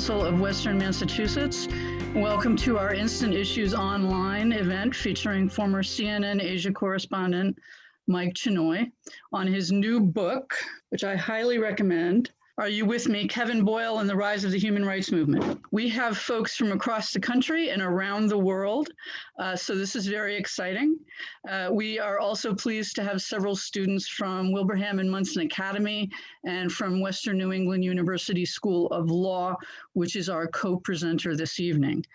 Council of Western Massachusetts. Welcome to our Instant Issues Online event featuring former CNN Asia correspondent Mike Chinoy on his new book, which I highly recommend. Are You With Me? Kevin Boyle and the Rise of the Human Rights Movement. We have folks from across the country and around the world, so this is very exciting. We are also pleased to have several students from Wilbraham and Munson Academy and from Western New England University School of Law, which is our co-presenter this evening.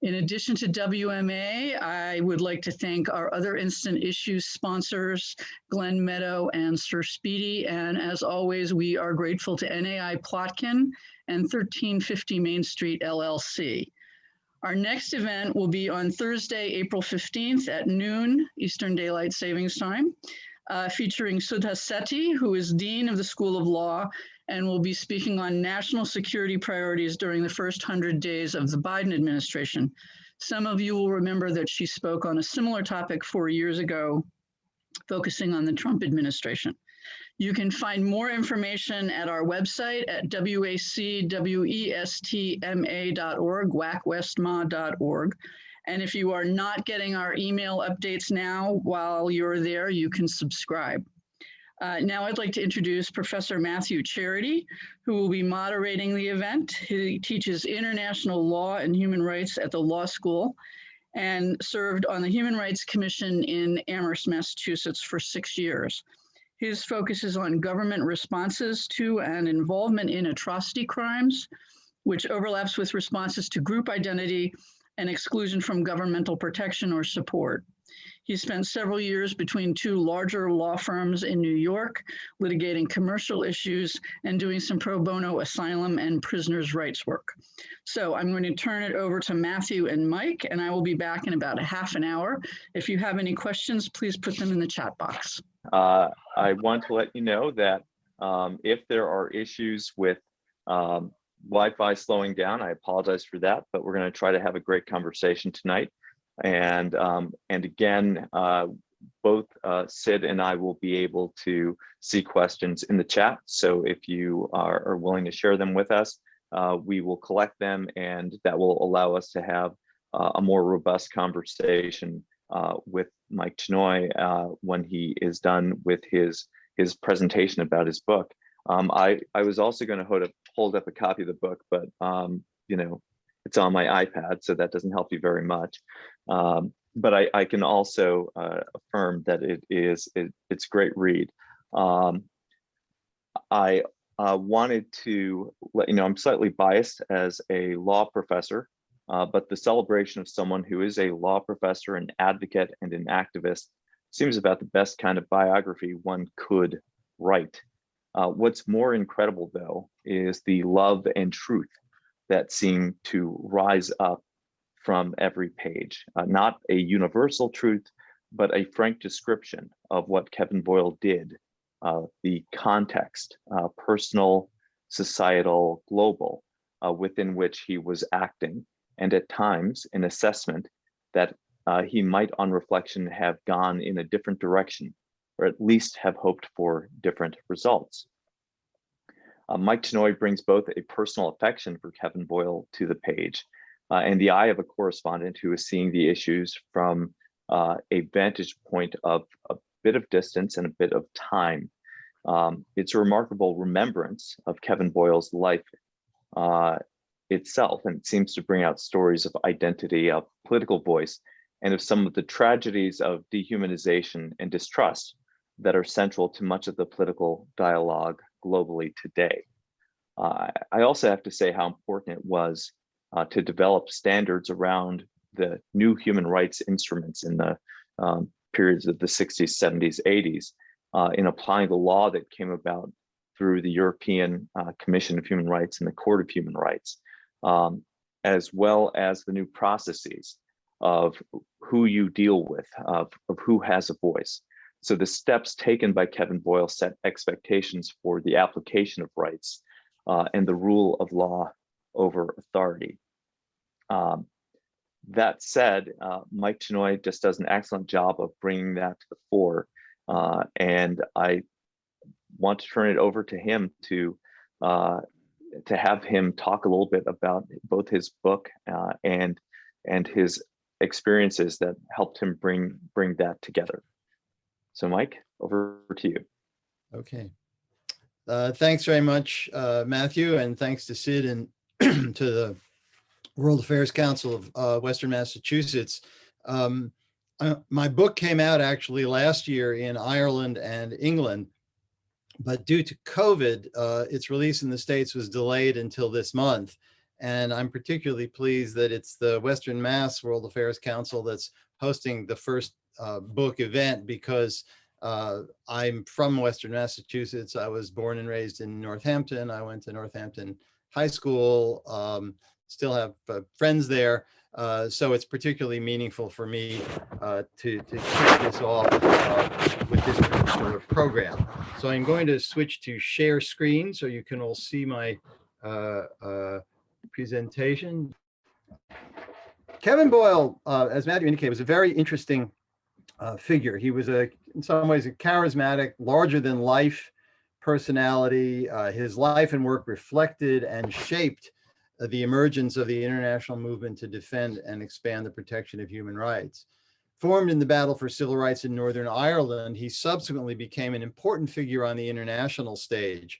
In addition to WMA, I would like to thank our other Instant Issues sponsors, Glen Meadow and Sir Speedy. And as always, we are grateful to NAI Plotkin and 1350 Main Street LLC. Our next event will be on Thursday, April 15th at noon Eastern Daylight Savings Time, featuring Sudha Sethi, who is Dean of the School of Law and will be speaking on national security priorities during the first 100 days of the Biden administration. Some of you will remember that she spoke on a similar topic 4 years ago, focusing on the Trump administration. You can find more information at our website at wacwestma.org, wacwestma.org. And if you are not getting our email updates now while you're there, you can subscribe. Now I'd like to introduce Professor Matthew Charity, who will be moderating the event. He teaches international law and human rights at the law school and served on the Human Rights Commission in Amherst, Massachusetts for 6 years. His focus is on government responses to and involvement in atrocity crimes, which overlaps with responses to group identity and exclusion from governmental protection or support. He spent several years between two larger law firms in New York, litigating commercial issues and doing some pro bono asylum and prisoners' rights work. So I'm going to turn it over to Matthew and Mike, and I will be back in about a half an hour. If you have any questions, please put them in the chat box. I want to let you know that if there are issues with Wi-Fi slowing down, I apologize for that, but we're going to try to have a great conversation tonight. And again, both Sid and I will be able to see questions in the chat. So if you are willing to share them with us, we will collect them, and that will allow us to have a more robust conversation with Mike Chinoy when he is done with his presentation about his book. I was also going to hold up a copy of the book, but you know, it's on my iPad, so that doesn't help you very much. But I can also affirm that it's a great read. I wanted to let you know I'm slightly biased as a law professor, but the celebration of someone who is a law professor, an advocate, and an activist seems about the best kind of biography one could write. What's more incredible, though, is the love and truth that seem to rise up from every page. Not a universal truth, but a frank description of what Kevin Boyle did, the context, personal, societal, global, within which he was acting, and at times an assessment that he might on reflection have gone in a different direction, or at least have hoped for different results. Mike Chinoy brings both a personal affection for Kevin Boyle to the page and the eye of a correspondent who is seeing the issues from a vantage point of a bit of distance and a bit of time. It's a remarkable remembrance of Kevin Boyle's life itself, and it seems to bring out stories of identity, of political voice, and of some of the tragedies of dehumanization and distrust that are central to much of the political dialogue globally today. I also have to say how important it was to develop standards around the new human rights instruments in the periods of the 60s, 70s, 80s, in applying the law that came about through the European Commission of Human Rights and the Court of Human Rights, as well as the new processes of who you deal with, of who has a voice. So the steps taken by Kevin Boyle set expectations for the application of rights and the rule of law over authority. That said, Mike Chinoy just does an excellent job of bringing that to the fore. And I want to turn it over to him to to have him talk a little bit about both his book and his experiences that helped him bring that together. So Mike, over to you. Okay. Thanks very much, Matthew, and thanks to Sid and to the World Affairs Council of Western Massachusetts. My book came out actually last year in Ireland and England, but due to COVID, its release in the States was delayed until this month. And I'm particularly pleased that it's the Western Mass World Affairs Council that's hosting the first book event, because I'm from Western Massachusetts. I was born and raised in Northampton. I went to Northampton High School, still have friends there. So it's particularly meaningful for me to kick this off with this particular program. So I'm going to switch to share screen so you can all see my presentation. Kevin Boyle, as Matthew indicated, was a very interesting figure. He was in some ways a charismatic, larger than life personality. His life and work reflected and shaped the emergence of the international movement to defend and expand the protection of human rights. Formed in the battle for civil rights in Northern Ireland, he subsequently became an important figure on the international stage.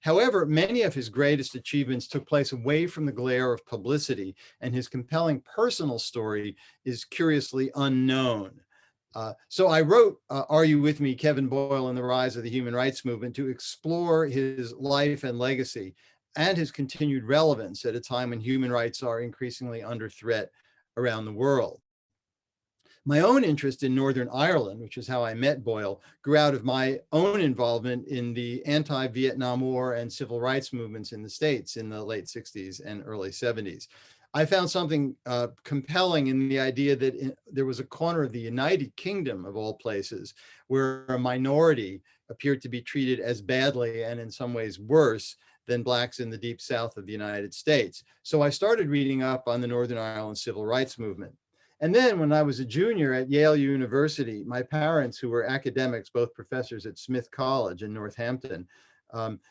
However, many of his greatest achievements took place away from the glare of publicity, and his compelling personal story is curiously unknown. So I wrote Are You With Me, Kevin Boyle and the Rise of the Human Rights Movement, to explore his life and legacy and his continued relevance at a time when human rights are increasingly under threat around the world. My own interest in Northern Ireland, which is how I met Boyle, grew out of my own involvement in the anti-Vietnam War and civil rights movements in the States in the late 60s and early 70s. I found something compelling in the idea that there was a corner of the United Kingdom, of all places, where a minority appeared to be treated as badly and in some ways worse than Blacks in the deep South of the United States. So I started reading up on the Northern Ireland civil rights movement. And then when I was a junior at Yale University, my parents, who were academics, both professors at Smith College in Northampton,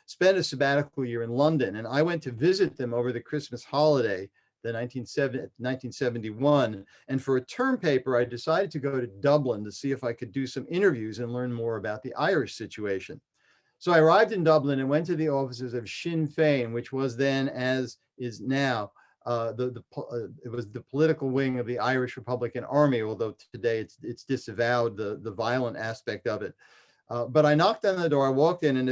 spent a sabbatical year in London. And I went to visit them over the Christmas holiday, the 1971. And for a term paper, I decided to go to Dublin to see if I could do some interviews and learn more about the Irish situation. So I arrived in Dublin and went to the offices of Sinn Féin, which was then, as is now, it was the political wing of the Irish Republican Army, although today it's disavowed the violent aspect of it. But I knocked on the door, I walked in, and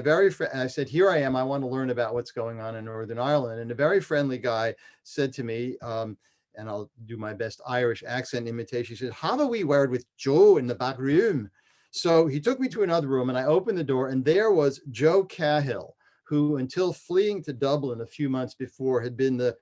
I said, here I am, I want to learn about what's going on in Northern Ireland. And a very friendly guy said to me, and I'll do my best Irish accent imitation, he said, "Have a wee word with Joe in the back room." So he took me to another room and I opened the door, and there was Joe Cahill, who until fleeing to Dublin a few months before had been the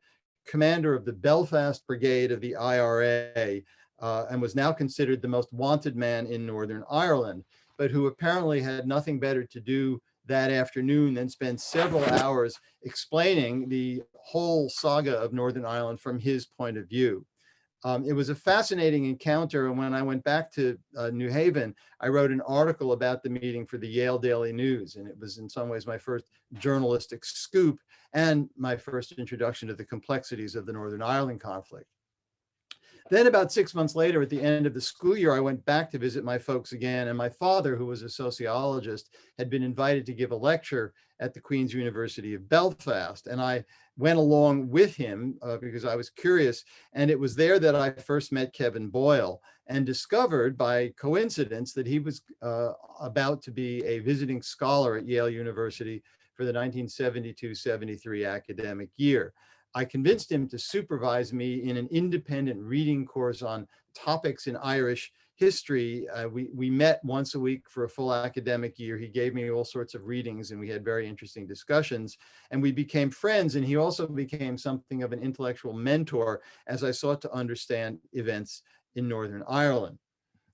commander of the Belfast Brigade of the IRA and was now considered the most wanted man in Northern Ireland, but who apparently had nothing better to do that afternoon than spend several hours explaining the whole saga of Northern Ireland from his point of view. It was a fascinating encounter, and when I went back to New Haven, I wrote an article about the meeting for the Yale Daily News, and it was in some ways my first journalistic scoop and my first introduction to the complexities of the Northern Ireland conflict. Then about 6 months later, at the end of the school year, I went back to visit my folks again, and my father, who was a sociologist, had been invited to give a lecture at the Queen's University of Belfast, and I went along with him because I was curious, and it was there that I first met Kevin Boyle and discovered by coincidence that he was about to be a visiting scholar at Yale University for the 1972-73 academic year. I convinced him to supervise me in an independent reading course on topics in Irish history. We met once a week for a full academic year. He gave me all sorts of readings and we had very interesting discussions, and we became friends, and he also became something of an intellectual mentor as I sought to understand events in Northern Ireland.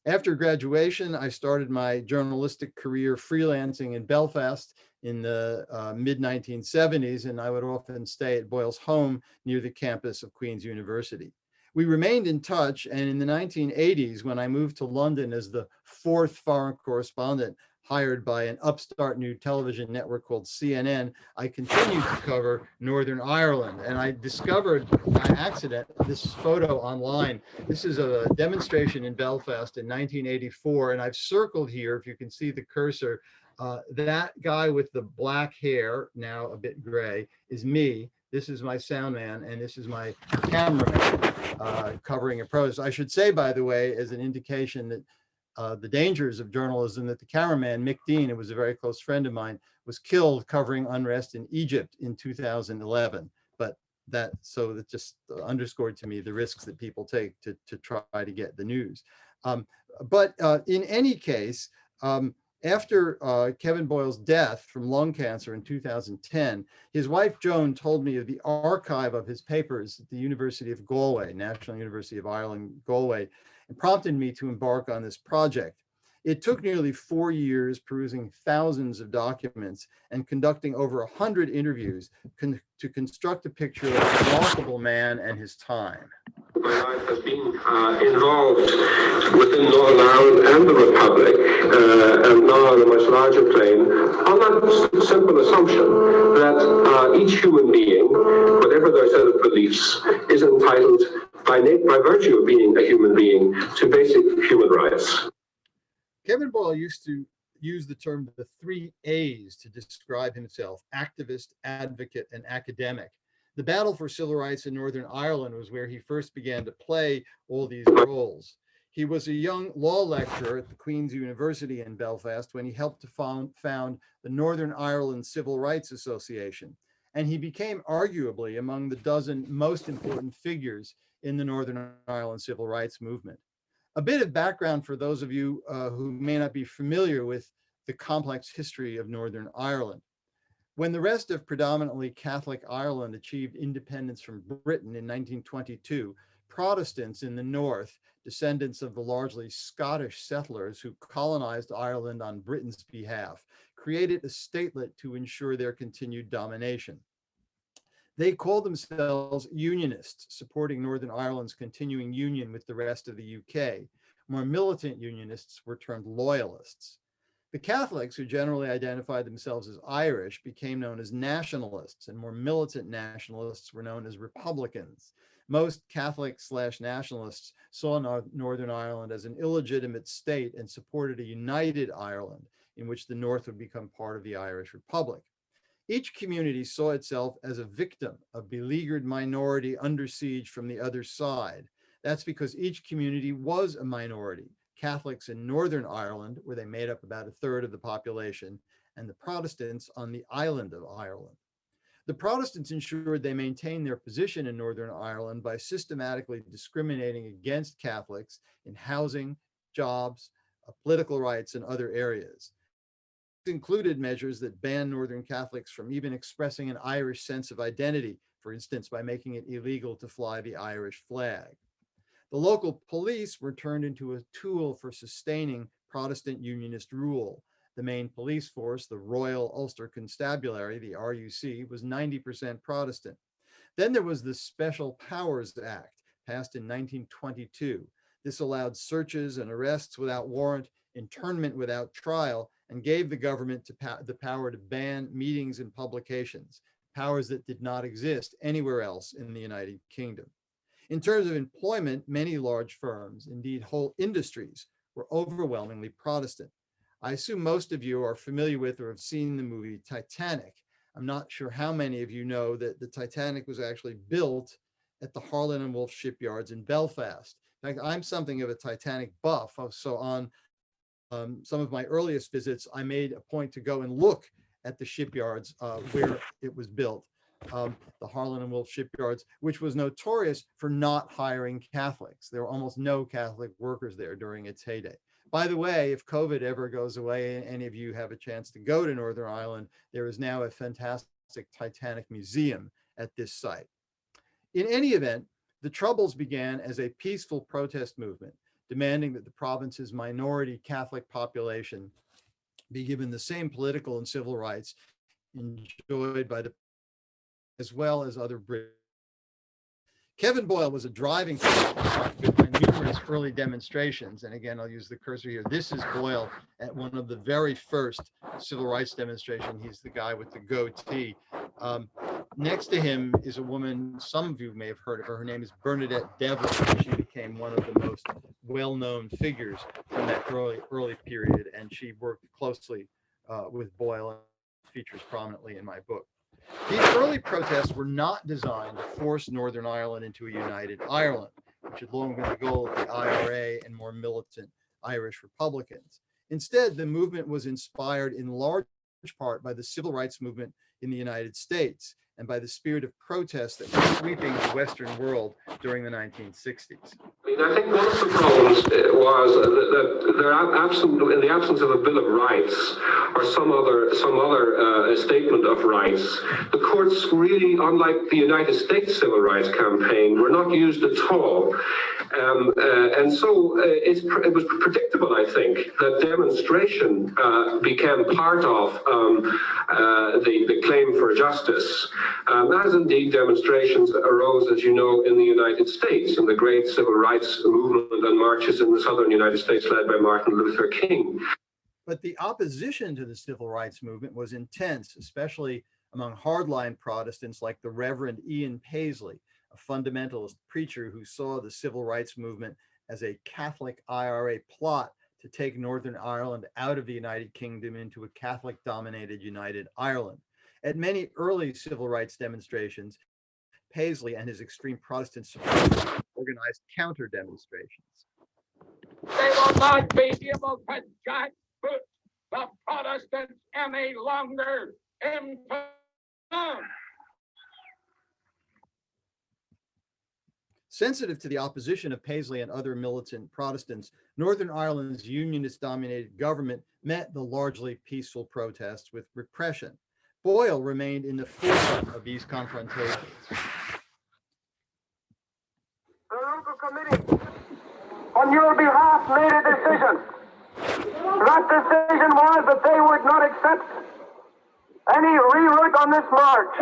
After graduation, I started my journalistic career freelancing in Belfast in the mid-1970s, and I would often stay at Boyle's home near the campus of Queen's University. We remained in touch, and in the 1980s, when I moved to London as the fourth foreign correspondent hired by an upstart new television network called CNN, I continued to cover Northern Ireland. And I discovered by accident this photo online. This is a demonstration in Belfast in 1984. And I've circled here, if you can see the cursor, that guy with the black hair, now a bit gray, is me. This is my sound man, and this is my cameraman covering a protest. I should say, by the way, as an indication that the dangers of journalism, that the cameraman, Mick Dean, who was a very close friend of mine, was killed covering unrest in Egypt in 2011. But that just underscored to me the risks that people take to try to get the news. But in any case, after Kevin Boyle's death from lung cancer in 2010, his wife Joan told me of the archive of his papers at the University of Galway, National University of Ireland, Galway, and prompted me to embark on this project. It took nearly 4 years perusing thousands of documents and conducting over 100 interviews to construct a picture of a remarkable man and his time. My life has been involved within Northern Ireland and the Republic, and now on a much larger plane, on that simple assumption that each human being, whatever their set of beliefs, is entitled by virtue of being a human being to basic human rights. Kevin Boyle used to use the term the 3 A's to describe himself: activist, advocate, and academic. The battle for civil rights in Northern Ireland was where he first began to play all these roles. He was a young law lecturer at the Queen's University in Belfast when he helped to found the Northern Ireland Civil Rights Association. And he became arguably among the dozen most important figures in the Northern Ireland civil rights movement. A bit of background for those of you who may not be familiar with the complex history of Northern Ireland. When the rest of predominantly Catholic Ireland achieved independence from Britain in 1922, Protestants in the north, descendants of the largely Scottish settlers who colonized Ireland on Britain's behalf, created a statelet to ensure their continued domination. They called themselves Unionists, supporting Northern Ireland's continuing union with the rest of the UK. More militant Unionists were termed Loyalists. The Catholics, who generally identified themselves as Irish, became known as nationalists, and more militant nationalists were known as Republicans. Most Catholic/nationalists saw Northern Ireland as an illegitimate state and supported a united Ireland in which the North would become part of the Irish Republic. Each community saw itself as a victim, a beleaguered minority under siege from the other side. That's because each community was a minority. Catholics in Northern Ireland, where they made up about 1/3 of the population, and the Protestants on the island of Ireland. The Protestants ensured they maintained their position in Northern Ireland by systematically discriminating against Catholics in housing, jobs, political rights, and other areas. This included measures that banned Northern Catholics from even expressing an Irish sense of identity, for instance, by making it illegal to fly the Irish flag. The local police were turned into a tool for sustaining Protestant Unionist rule. The main police force, the Royal Ulster Constabulary, the RUC, was 90% Protestant. Then there was the Special Powers Act, passed in 1922. This allowed searches and arrests without warrant, internment without trial, and gave the government the power to ban meetings and publications, powers that did not exist anywhere else in the United Kingdom. In terms of employment, many large firms, indeed whole industries, were overwhelmingly Protestant. I assume most of you are familiar with or have seen the movie Titanic. I'm not sure how many of you know that the Titanic was actually built at the Harland and Wolff shipyards in Belfast. In fact, I'm something of a Titanic buff, so on some of my earliest visits, I made a point to go and look at the shipyards where it was built. The Harland and Wolff shipyards, which was notorious for not hiring Catholics. There were almost no Catholic workers there during its heyday. By the way, if COVID ever goes away and any of you have a chance to go to Northern Ireland, there is now a fantastic Titanic museum at this site. In any event, the Troubles began as a peaceful protest movement, demanding that the province's minority Catholic population be given the same political and civil rights enjoyed by the as well as other British. Kevin Boyle was a driving force behind numerous early demonstrations. And again, I'll use the cursor here. This is Boyle at one of the very first civil rights demonstration. He's the guy with the goatee. Next to him is a woman, some of you may have heard of her. Her name is Bernadette Devlin. She became one of the most well-known figures from that early period. And she worked closely with Boyle and features prominently in my book. These early protests were not designed to force Northern Ireland into a united Ireland, which had long been the goal of the IRA and more militant Irish Republicans. Instead, the movement was inspired in large part by the civil rights movement in the United States and by the spirit of protest that was sweeping the Western world during the 1960s. I think one of the problems was that there are in the absence of a Bill of Rights or some other statement of rights, the courts really, unlike the United States civil rights campaign, were not used at all. And so it was predictable, I think, that demonstration became part of the claim for justice. As indeed demonstrations arose, as you know, in the United States, in the great civil rights movement and marches in the southern United States led by Martin Luther King. But the opposition to the civil rights movement was intense, especially among hardline Protestants like the Reverend Ian Paisley, a fundamentalist preacher who saw the civil rights movement as a Catholic IRA plot to take Northern Ireland out of the United Kingdom into a Catholic-dominated United Ireland. At many early civil rights demonstrations, Paisley and his extreme Protestant supporters organized counter demonstrations. They will not be able to jackboot the Protestants any longer into town. Sensitive to the opposition of Paisley and other militant Protestants, Northern Ireland's unionist-dominated government met the largely peaceful protests with repression. Boyle remained in the forefront of these confrontations. The local committee, on your behalf, made a decision. That decision was that they would not accept any rework on this march.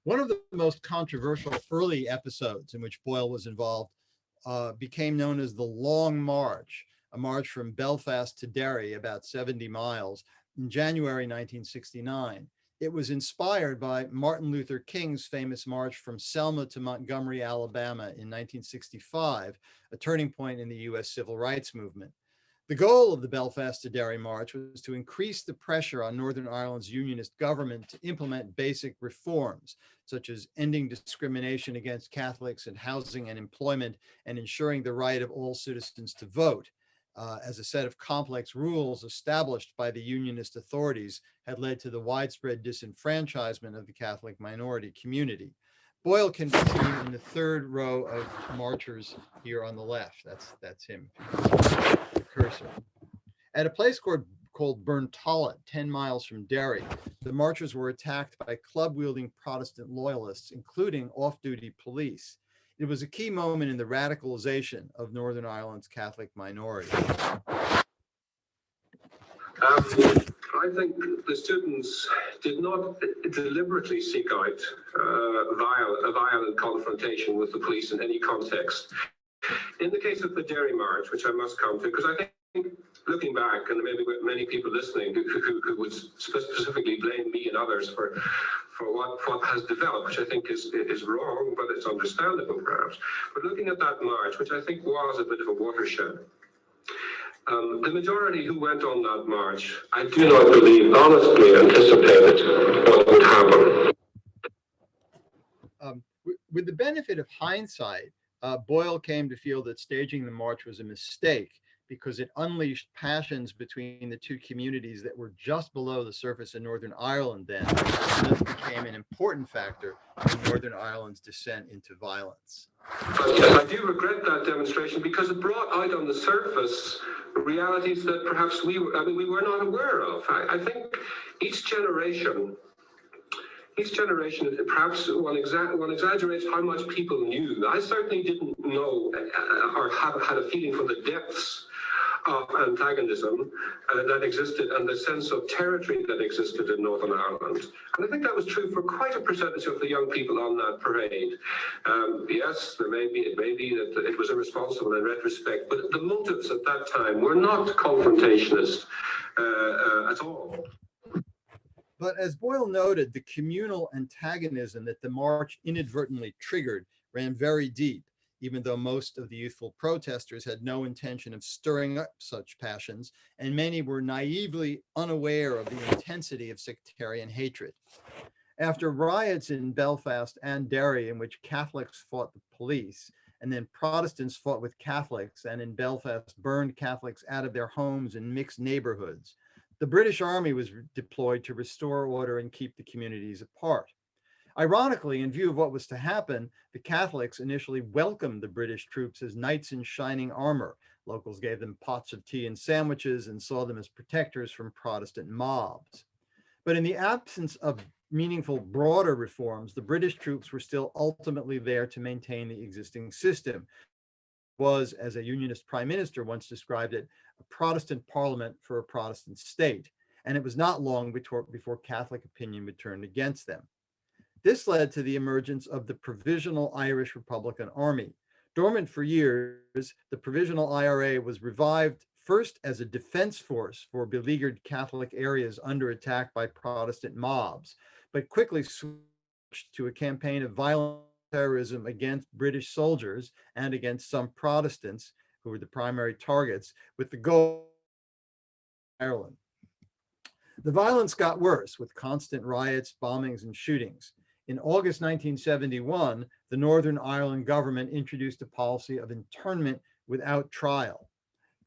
One of the most controversial early episodes in which Boyle was involved became known as the Long March, a march from Belfast to Derry, about 70 miles, in January 1969. It was inspired by Martin Luther King's famous march from Selma to Montgomery, Alabama in 1965, a turning point in the US civil rights movement. The goal of the Belfast to Derry March was to increase the pressure on Northern Ireland's unionist government to implement basic reforms, such as ending discrimination against Catholics in housing and employment and ensuring the right of all citizens to vote, as a set of complex rules established by the unionist authorities had led to the widespread disenfranchisement of the Catholic minority community. Boyle can be seen in the third row of marchers here on the left. That's him. The cursor. At a place called Burntallet, 10 miles from Derry, the marchers were attacked by club-wielding Protestant loyalists, including off-duty police. It was a key moment in the radicalization of Northern Ireland's Catholic minority. I think the students did not deliberately seek out a violent confrontation with the police in any context. In the case of the Derry March, which I must come to, because I think looking back, and maybe many people listening who would specifically blame me and others for what has developed, which I think is wrong, but it's understandable perhaps. But looking at that march, which I think was a bit of a watershed, the majority who went on that march, I do not believe, honestly anticipated what would happen. With the benefit of hindsight, Boyle came to feel that staging the march was a mistake because it unleashed passions between the two communities that were just below the surface in Northern Ireland then, and this became an important factor in Northern Ireland's descent into violence. But yes, I do regret that demonstration because it brought out on the surface realities that perhaps we were not aware of. I think each generation, perhaps one exaggerates how much people knew. I certainly didn't know or had a feeling for the depths of antagonism that existed and the sense of territory that existed in Northern Ireland. And I think that was true for quite a percentage of the young people on that parade. Yes, it may be that it was irresponsible in retrospect, but the motives at that time were not confrontationist at all. But as Boyle noted, the communal antagonism that the march inadvertently triggered ran very deep, even though most of the youthful protesters had no intention of stirring up such passions, and many were naively unaware of the intensity of sectarian hatred. After riots in Belfast and Derry, in which Catholics fought the police, and then Protestants fought with Catholics, and in Belfast burned Catholics out of their homes in mixed neighborhoods, the British Army was deployed to restore order and keep the communities apart. Ironically, in view of what was to happen, the Catholics initially welcomed the British troops as knights in shining armor. Locals gave them pots of tea and sandwiches and saw them as protectors from Protestant mobs. But in the absence of meaningful broader reforms, the British troops were still ultimately there to maintain the existing system. It was, as a Unionist prime minister once described it, a Protestant parliament for a Protestant state. And it was not long before Catholic opinion would turn against them. This led to the emergence of the Provisional Irish Republican Army. Dormant for years, the Provisional IRA was revived first as a defense force for beleaguered Catholic areas under attack by Protestant mobs, but quickly switched to a campaign of violent terrorism against British soldiers and against some Protestants, who were the primary targets, with the goal of Ireland. The violence got worse, with constant riots, bombings, and shootings. In August 1971, the Northern Ireland government introduced a policy of internment without trial.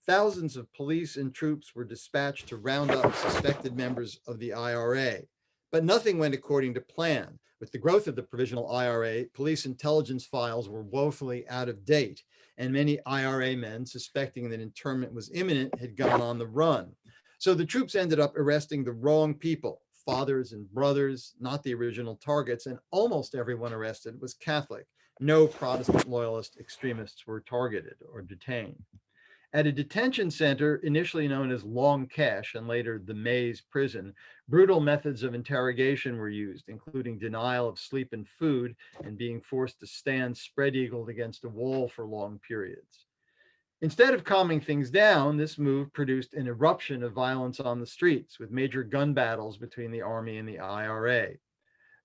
Thousands of police and troops were dispatched to round up suspected members of the IRA, but nothing went according to plan. With the growth of the Provisional IRA, police intelligence files were woefully out of date, and many IRA men, suspecting that internment was imminent, had gone on the run. So the troops ended up arresting the wrong people, fathers and brothers, not the original targets, and almost everyone arrested was Catholic. No Protestant loyalist extremists were targeted or detained. At a detention center initially known as Long Cash and later the Maze Prison, brutal methods of interrogation were used, including denial of sleep and food and being forced to stand spread-eagled against a wall for long periods. Instead of calming things down, this move produced an eruption of violence on the streets, with major gun battles between the army and the IRA.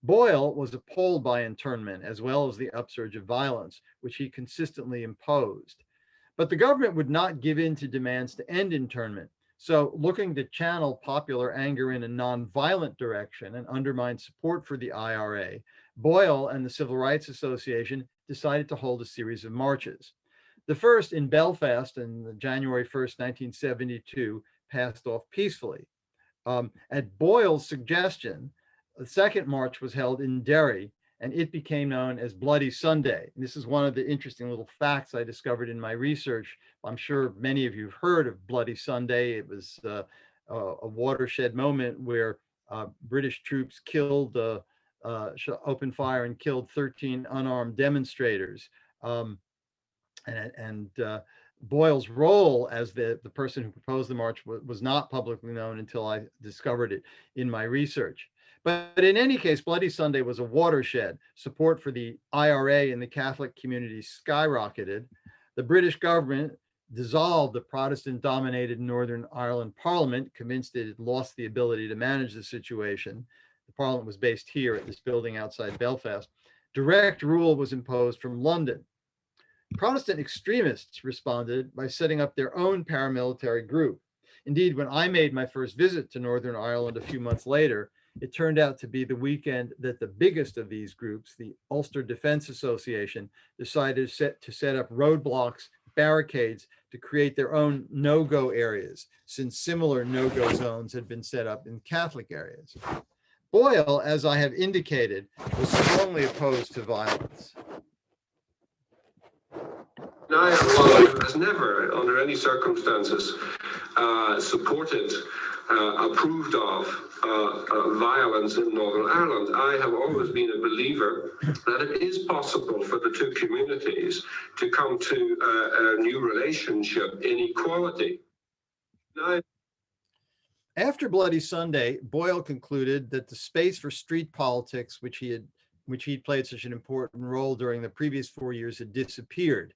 Boyle was appalled by internment as well as the upsurge of violence, which he consistently imposed. But the government would not give in to demands to end internment. So, looking to channel popular anger in a non-violent direction and undermine support for the IRA, Boyle and the Civil Rights Association decided to hold a series of marches. The first in Belfast on January 1st, 1972, passed off peacefully. At Boyle's suggestion, the second march was held in Derry, and it became known as Bloody Sunday. And this is one of the interesting little facts I discovered in my research. I'm sure many of you have heard of Bloody Sunday. It was a watershed moment where British troops killed, opened fire and killed 13 unarmed demonstrators. Boyle's role as the person who proposed the march was not publicly known until I discovered it in my research. But in any case, Bloody Sunday was a watershed. Support for the IRA in the Catholic community skyrocketed. The British government dissolved the Protestant-dominated Northern Ireland Parliament, convinced it had lost the ability to manage the situation. The Parliament was based here at this building outside Belfast. Direct rule was imposed from London. Protestant extremists responded by setting up their own paramilitary group. Indeed, when I made my first visit to Northern Ireland a few months later, it turned out to be the weekend that the biggest of these groups, the Ulster Defence Association, decided to set up roadblocks, barricades to create their own no-go areas, since similar no-go zones had been set up in Catholic areas. Boyle, as I have indicated, was strongly opposed to violence. I has never, under any circumstances, supported, approved of violence in Northern Ireland. I have always been a believer that it is possible for the two communities to come to a new relationship in equality. After Bloody Sunday, Boyle concluded that the space for street politics, which he'd played such an important role during the previous 4 years, had disappeared.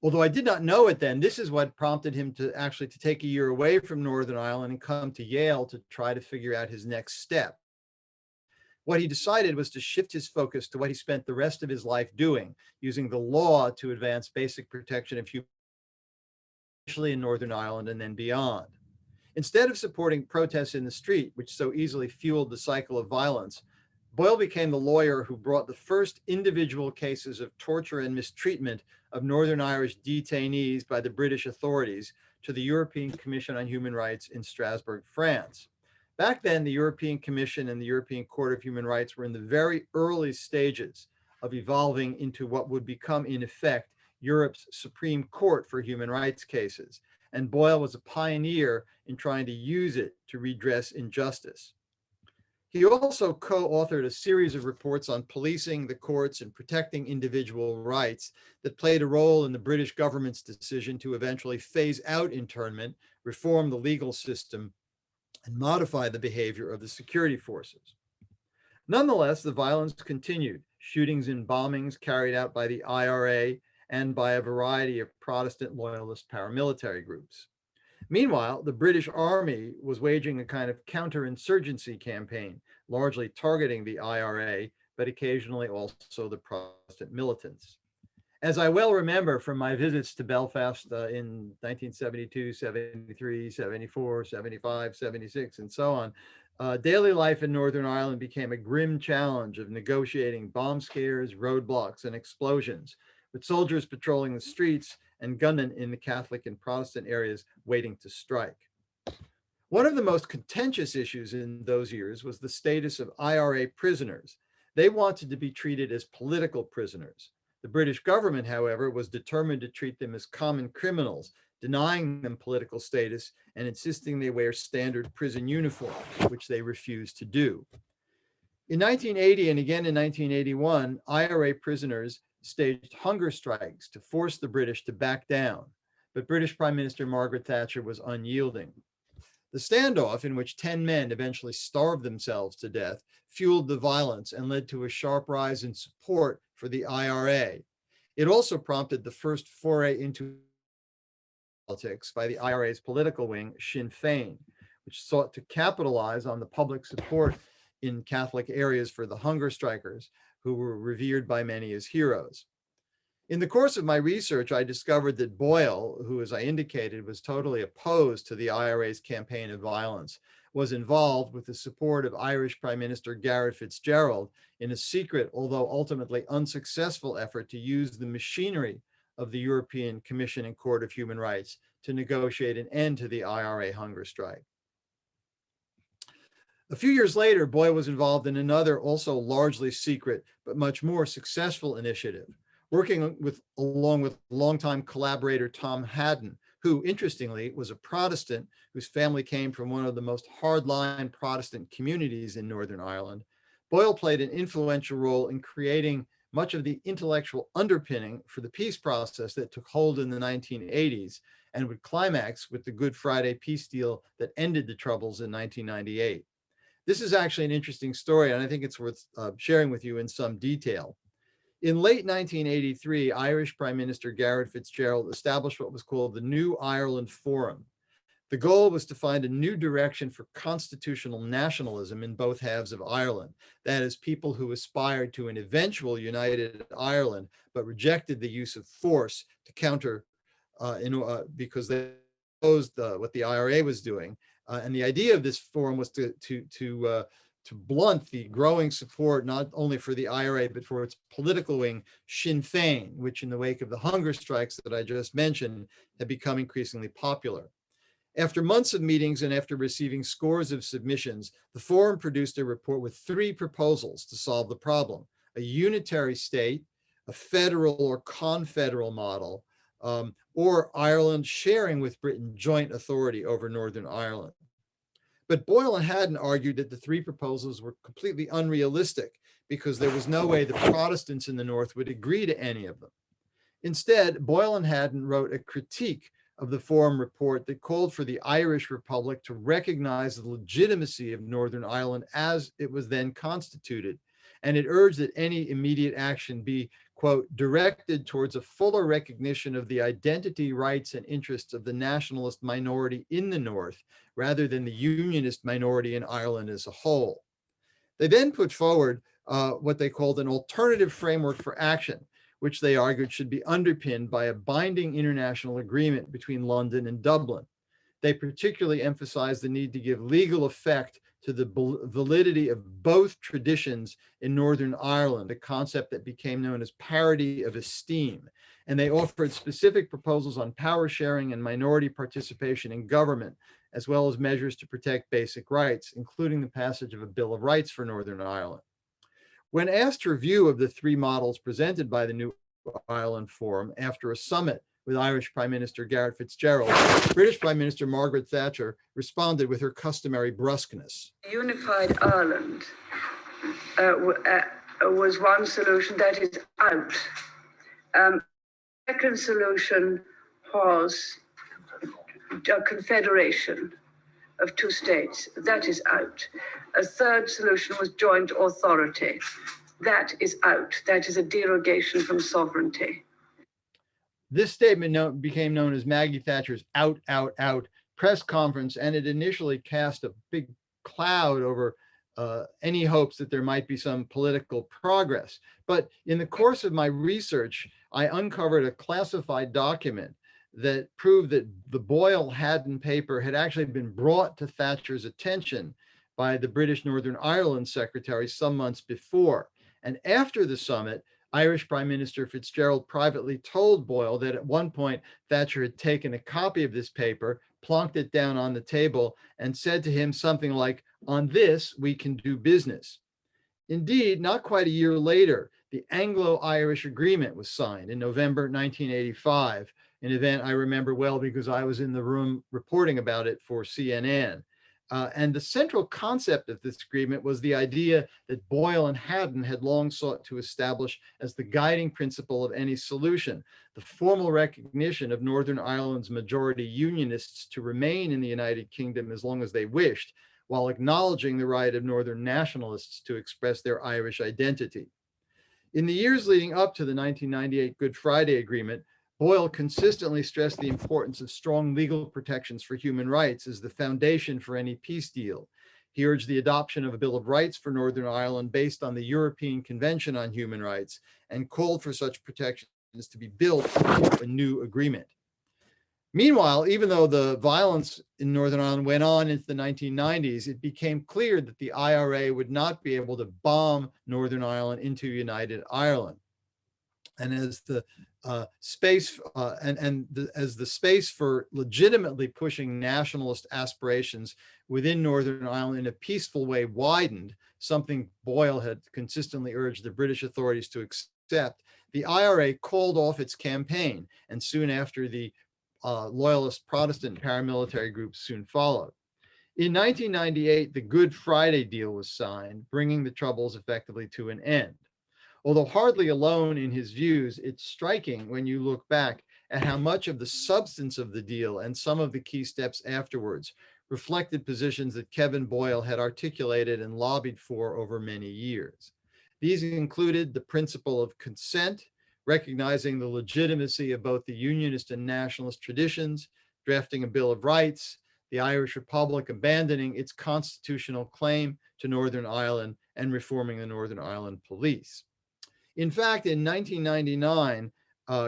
Although I did not know it then, this is what prompted him to take a year away from Northern Ireland and come to Yale to try to figure out his next step. What he decided was to shift his focus to what he spent the rest of his life doing, using the law to advance basic protection of human rights, especially in Northern Ireland and then beyond. Instead of supporting protests in the street, which so easily fueled the cycle of violence, Boyle became the lawyer who brought the first individual cases of torture and mistreatment of Northern Irish detainees by the British authorities to the European Commission on Human Rights in Strasbourg, France. Back then, the European Commission and the European Court of Human Rights were in the very early stages of evolving into what would become, in effect, Europe's Supreme Court for human rights cases. And Boyle was a pioneer in trying to use it to redress injustice. He also co-authored a series of reports on policing the courts and protecting individual rights that played a role in the British government's decision to eventually phase out internment, reform the legal system, and modify the behavior of the security forces. Nonetheless, the violence continued. Shootings and bombings carried out by the IRA and by a variety of Protestant loyalist paramilitary groups. Meanwhile, the British Army was waging a kind of counterinsurgency campaign, largely targeting the IRA, but occasionally also the Protestant militants. As I well remember from my visits to Belfast in 1972, 73, 74, 75, 76, and so on, daily life in Northern Ireland became a grim challenge of negotiating bomb scares, roadblocks, and explosions, with soldiers patrolling the streets and gunmen in the Catholic and Protestant areas waiting to strike. One of the most contentious issues in those years was the status of IRA prisoners. They wanted to be treated as political prisoners. The British government, however, was determined to treat them as common criminals, denying them political status and insisting they wear standard prison uniforms, which they refused to do. In 1980 and again in 1981, IRA prisoners staged hunger strikes to force the British to back down, but British Prime Minister Margaret Thatcher was unyielding. The standoff, in which 10 men eventually starved themselves to death, fueled the violence and led to a sharp rise in support for the IRA. It also prompted the first foray into politics by the IRA's political wing, Sinn Féin, which sought to capitalize on the public support in Catholic areas for the hunger strikers, who were revered by many as heroes. In the course of my research, I discovered that Boyle, who, as I indicated, was totally opposed to the IRA's campaign of violence, was involved with the support of Irish Prime Minister Garret FitzGerald in a secret, although ultimately unsuccessful, effort to use the machinery of the European Commission and Court of Human Rights to negotiate an end to the IRA hunger strike. A few years later, Boyle was involved in another, also largely secret, but much more successful initiative, working along with longtime collaborator Tom Haddon, who, interestingly, was a Protestant whose family came from one of the most hardline Protestant communities in Northern Ireland. Boyle played an influential role in creating much of the intellectual underpinning for the peace process that took hold in the 1980s and would climax with the Good Friday peace deal that ended the Troubles in 1998. This is actually an interesting story, and I think it's worth sharing with you in some detail. In late 1983, Irish Prime Minister Garret FitzGerald established what was called the New Ireland Forum. The goal was to find a new direction for constitutional nationalism in both halves of Ireland. That is, people who aspired to an eventual united Ireland, but rejected the use of force to counter, because they opposed what the IRA was doing. And the idea of this forum was to blunt the growing support, not only for the IRA, but for its political wing, Sinn Féin, which in the wake of the hunger strikes that I just mentioned, had become increasingly popular. After months of meetings and after receiving scores of submissions, the forum produced a report with 3 proposals to solve the problem: a unitary state, a federal or confederal model, or Ireland sharing with Britain joint authority over Northern Ireland. But Boyle and Haddon argued that the 3 proposals were completely unrealistic because there was no way the Protestants in the North would agree to any of them. Instead, Boyle and Haddon wrote a critique of the Forum report that called for the Irish Republic to recognize the legitimacy of Northern Ireland as it was then constituted. And it urged that any immediate action be, quote, directed towards a fuller recognition of the identity, rights, and interests of the nationalist minority in the North, rather than the unionist minority in Ireland as a whole. They then put forward what they called an alternative framework for action, which they argued should be underpinned by a binding international agreement between London and Dublin. They particularly emphasized the need to give legal effect to the validity of both traditions in Northern Ireland, a concept that became known as parity of esteem. And they offered specific proposals on power sharing and minority participation in government, as well as measures to protect basic rights, including the passage of a Bill of Rights for Northern Ireland. When asked her view of the three models presented by the New Ireland Forum after a summit with Irish Prime Minister Garret FitzGerald, British Prime Minister Margaret Thatcher responded with her customary brusqueness. Unified Ireland was one solution that is out. Second solution was a confederation of two states. That is out. A third solution was joint authority. That is out. That is a derogation from sovereignty. This statement became known as Maggie Thatcher's out press conference, and it initially cast a big cloud over any hopes that there might be some political progress. But in the course of my research, I uncovered a classified document that proved that the Boyle-Haddon paper had actually been brought to Thatcher's attention by the British Northern Ireland Secretary some months before. And after the summit, Irish Prime Minister FitzGerald privately told Boyle that at one point Thatcher had taken a copy of this paper, plonked it down on the table, and said to him something like, "On this, we can do business." Indeed, not quite a year later, the Anglo-Irish Agreement was signed in November 1985, an event I remember well because I was in the room reporting about it for CNN. And the central concept of this agreement was the idea that Boyle and Haddon had long sought to establish as the guiding principle of any solution, the formal recognition of Northern Ireland's majority unionists to remain in the United Kingdom as long as they wished, while acknowledging the right of Northern nationalists to express their Irish identity. In the years leading up to the 1998 Good Friday Agreement, Boyle consistently stressed the importance of strong legal protections for human rights as the foundation for any peace deal. He urged the adoption of a Bill of Rights for Northern Ireland based on the European Convention on Human Rights and called for such protections to be built into a new agreement. Meanwhile, even though the violence in Northern Ireland went on into the 1990s, it became clear that the IRA would not be able to bomb Northern Ireland into United Ireland. And as the space for legitimately pushing nationalist aspirations within Northern Ireland in a peaceful way widened, something Boyle had consistently urged the British authorities to accept, the IRA called off its campaign, and soon after the loyalist Protestant paramilitary groups soon followed. In 1998, the Good Friday deal was signed, bringing the Troubles effectively to an end. Although hardly alone in his views, it's striking when you look back at how much of the substance of the deal and some of the key steps afterwards reflected positions that Kevin Boyle had articulated and lobbied for over many years. These included the principle of consent, recognizing the legitimacy of both the unionist and nationalist traditions, drafting a Bill of Rights, the Irish Republic abandoning its constitutional claim to Northern Ireland, and reforming the Northern Ireland Police. In fact, in 1999,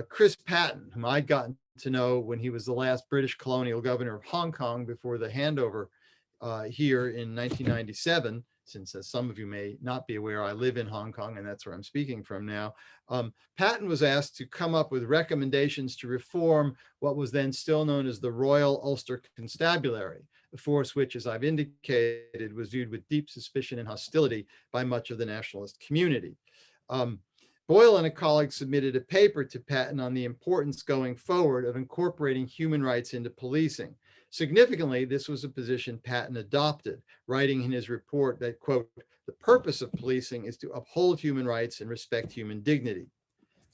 Chris Patten, whom I'd gotten to know when he was the last British colonial governor of Hong Kong before the handover here in 1997, since as some of you may not be aware, I live in Hong Kong and that's where I'm speaking from now. Patten was asked to come up with recommendations to reform what was then still known as the Royal Ulster Constabulary, a force which, as I've indicated, was viewed with deep suspicion and hostility by much of the nationalist community. Boyle and a colleague submitted a paper to Patten on the importance going forward of incorporating human rights into policing. Significantly, this was a position Patten adopted, writing in his report that, quote, "the purpose of policing is to uphold human rights and respect human dignity."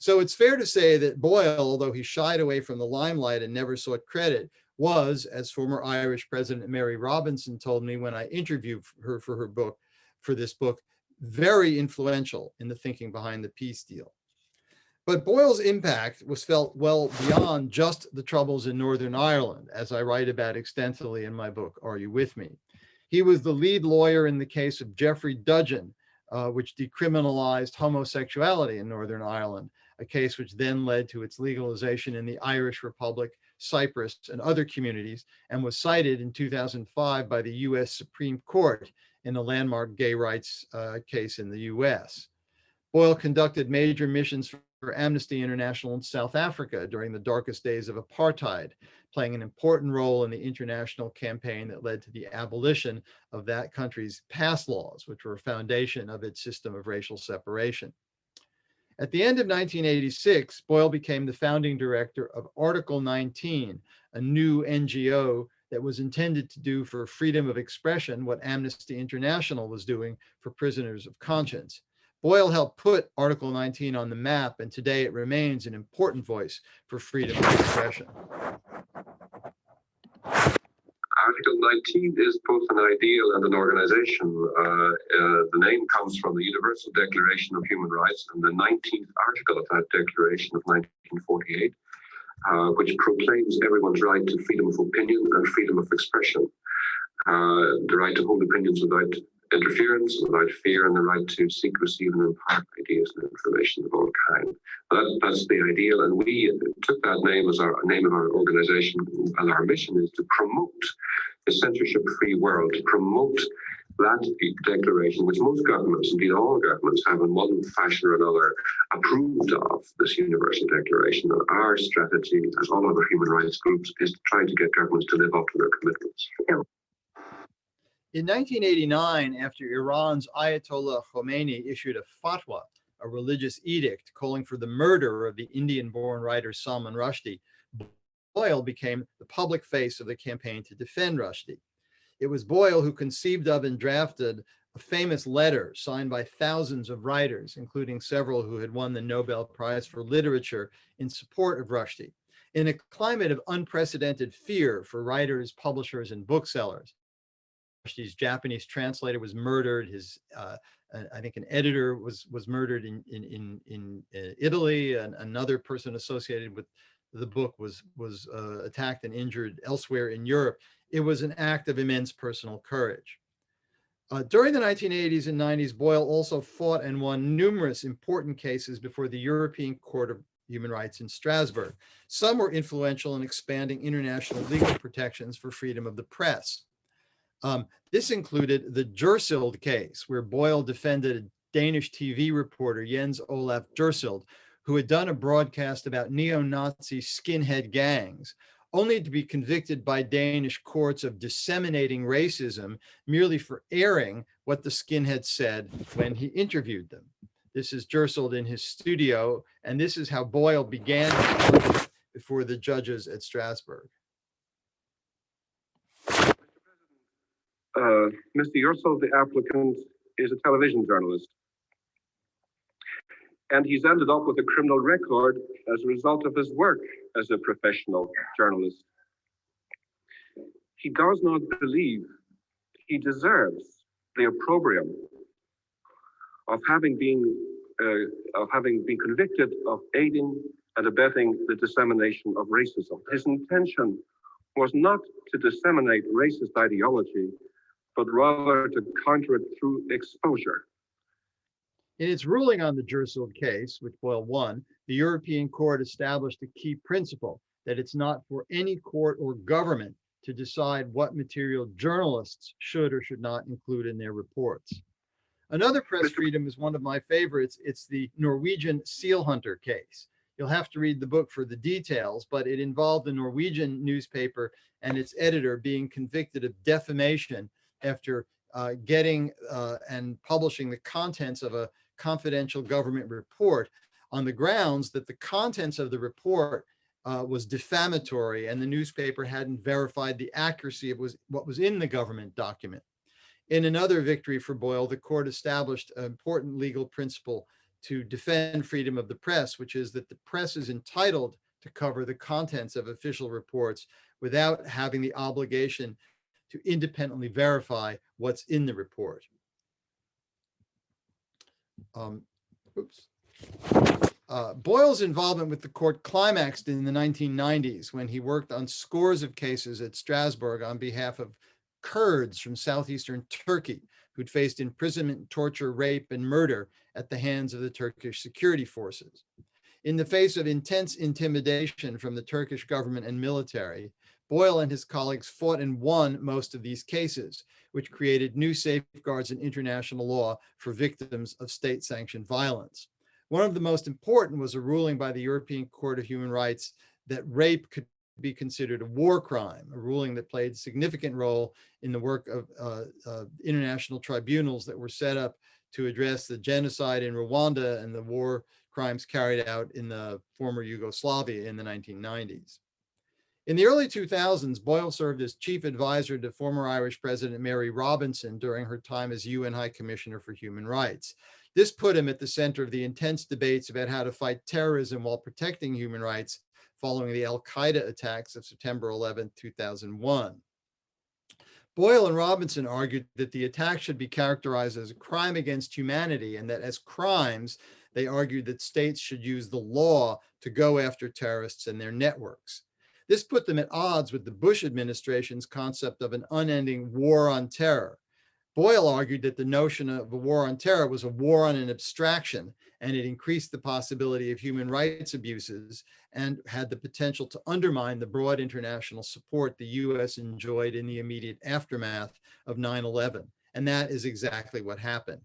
So it's fair to say that Boyle, although he shied away from the limelight and never sought credit, was, as former Irish President Mary Robinson told me when I interviewed her for this book, very influential in the thinking behind the peace deal. But Boyle's impact was felt well beyond just the troubles in Northern Ireland, as I write about extensively in my book, Are You With Me? He was the lead lawyer in the case of Jeffrey Dudgeon, which decriminalized homosexuality in Northern Ireland, a case which then led to its legalization in the Irish Republic, Cyprus, and other communities, and was cited in 2005 by the US Supreme Court in a landmark gay rights case in the US. Boyle conducted major missions for Amnesty International in South Africa during the darkest days of apartheid, playing an important role in the international campaign that led to the abolition of that country's pass laws, which were a foundation of its system of racial separation. At the end of 1986, Boyle became the founding director of Article 19, a new NGO that was intended to do for freedom of expression what Amnesty International was doing for prisoners of conscience. Boyle helped put Article 19 on the map, and today it remains an important voice for freedom of expression. Article 19 is both an ideal and an organization. The name comes from the Universal Declaration of Human Rights and the 19th article of that declaration of 1948, which proclaims everyone's right to freedom of opinion and freedom of expression, the right to hold opinions without interference, without fear, and the right to seek, receive, and impart ideas and information of all kind. That's the ideal, and we took that name as our name of our organization, and our mission is to promote a censorship-free world, to promote that declaration, which most governments, indeed all governments, have in one fashion or another approved of, this Universal Declaration. And our strategy, as all other human rights groups, is to try to get governments to live up to their commitments. In 1989, after Iran's Ayatollah Khomeini issued a fatwa, a religious edict calling for the murder of the Indian-born writer Salman Rushdie, Boyle became the public face of the campaign to defend Rushdie. It was Boyle who conceived of and drafted a famous letter signed by thousands of writers, including several who had won the Nobel Prize for Literature, in support of Rushdie. In a climate of unprecedented fear for writers, publishers, and booksellers, Rushdie's Japanese translator was murdered. His, I think, an editor was murdered in Italy, and another person associated with the book was attacked and injured elsewhere in Europe. It was an act of immense personal courage. During the 1980s and 90s, Boyle also fought and won numerous important cases before the European Court of Human Rights in Strasbourg. Some were influential in expanding international legal protections for freedom of the press. This included the Djursild case, where Boyle defended a Danish TV reporter, Jens Olaf Djursild, who had done a broadcast about neo-Nazi skinhead gangs, only to be convicted by Danish courts of disseminating racism merely for airing what the skinheads said when he interviewed them. This is Djursild in his studio, and this is how Boyle began his work before the judges at Strasbourg. Mr. Djursild, the applicant, is a television journalist. And he's ended up with a criminal record as a result of his work as a professional journalist. He does not believe he deserves the opprobrium of having been convicted of aiding and abetting the dissemination of racism. His intention was not to disseminate racist ideology, but rather to counter it through exposure. In its ruling on the Djursild case, which Boyle won, the European Court established a key principle that it's not for any court or government to decide what material journalists should or should not include in their reports. Another press freedom is one of my favorites. It's the Norwegian seal hunter case. You'll have to read the book for the details, but it involved a Norwegian newspaper and its editor being convicted of defamation after getting and publishing the contents of a confidential government report on the grounds that the contents of the report was defamatory and the newspaper hadn't verified the accuracy of what was in the government document. In another victory for Boyle, the court established an important legal principle to defend freedom of the press, which is that the press is entitled to cover the contents of official reports without having the obligation to independently verify what's in the report. Boyle's involvement with the court climaxed in the 1990s when he worked on scores of cases at Strasbourg on behalf of Kurds from southeastern Turkey who'd faced imprisonment, torture, rape, and murder at the hands of the Turkish security forces. In the face of intense intimidation from the Turkish government and military, Boyle and his colleagues fought and won most of these cases, which created new safeguards in international law for victims of state-sanctioned violence. One of the most important was a ruling by the European Court of Human Rights that rape could be considered a war crime, a ruling that played a significant role in the work of international tribunals that were set up to address the genocide in Rwanda and the war crimes carried out in the former Yugoslavia in the 1990s. In the early 2000s, Boyle served as chief advisor to former Irish President Mary Robinson during her time as UN High Commissioner for Human Rights. This put him at the center of the intense debates about how to fight terrorism while protecting human rights following the Al-Qaeda attacks of September 11, 2001. Boyle and Robinson argued that the attack should be characterized as a crime against humanity, and that as crimes, they argued that states should use the law to go after terrorists and their networks. This put them at odds with the Bush administration's concept of an unending war on terror. Boyle argued that the notion of a war on terror was a war on an abstraction, and it increased the possibility of human rights abuses and had the potential to undermine the broad international support the US enjoyed in the immediate aftermath of 9/11. And that is exactly what happened.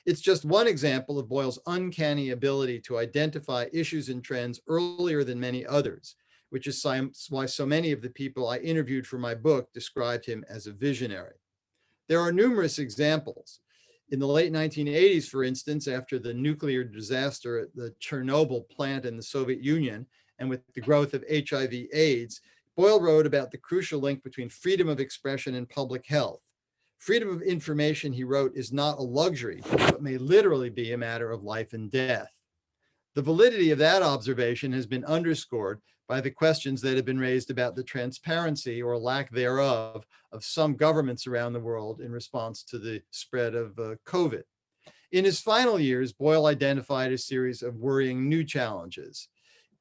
It's just one example of Boyle's uncanny ability to identify issues and trends earlier than many others, which is why so many of the people I interviewed for my book described him as a visionary. There are numerous examples. In the late 1980s, for instance, after the nuclear disaster at the Chernobyl plant in the Soviet Union, and with the growth of HIV/AIDS, Boyle wrote about the crucial link between freedom of expression and public health. Freedom of information, he wrote, is not a luxury, but may literally be a matter of life and death. The validity of that observation has been underscored by the questions that have been raised about the transparency or lack thereof of some governments around the world in response to the spread of COVID. In his final years, Boyle identified a series of worrying new challenges.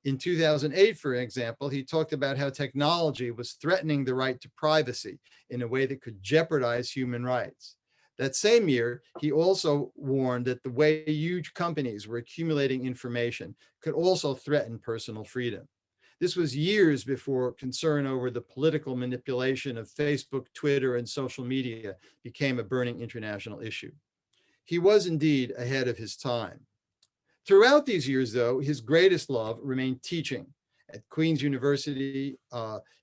In 2008, for example, he talked about how technology was threatening the right to privacy in a way that could jeopardize human rights. That same year, he also warned that the way huge companies were accumulating information could also threaten personal freedom. This was years before concern over the political manipulation of Facebook, Twitter, and social media became a burning international issue. He was indeed ahead of his time. Throughout these years, though, his greatest love remained teaching at Queen's University,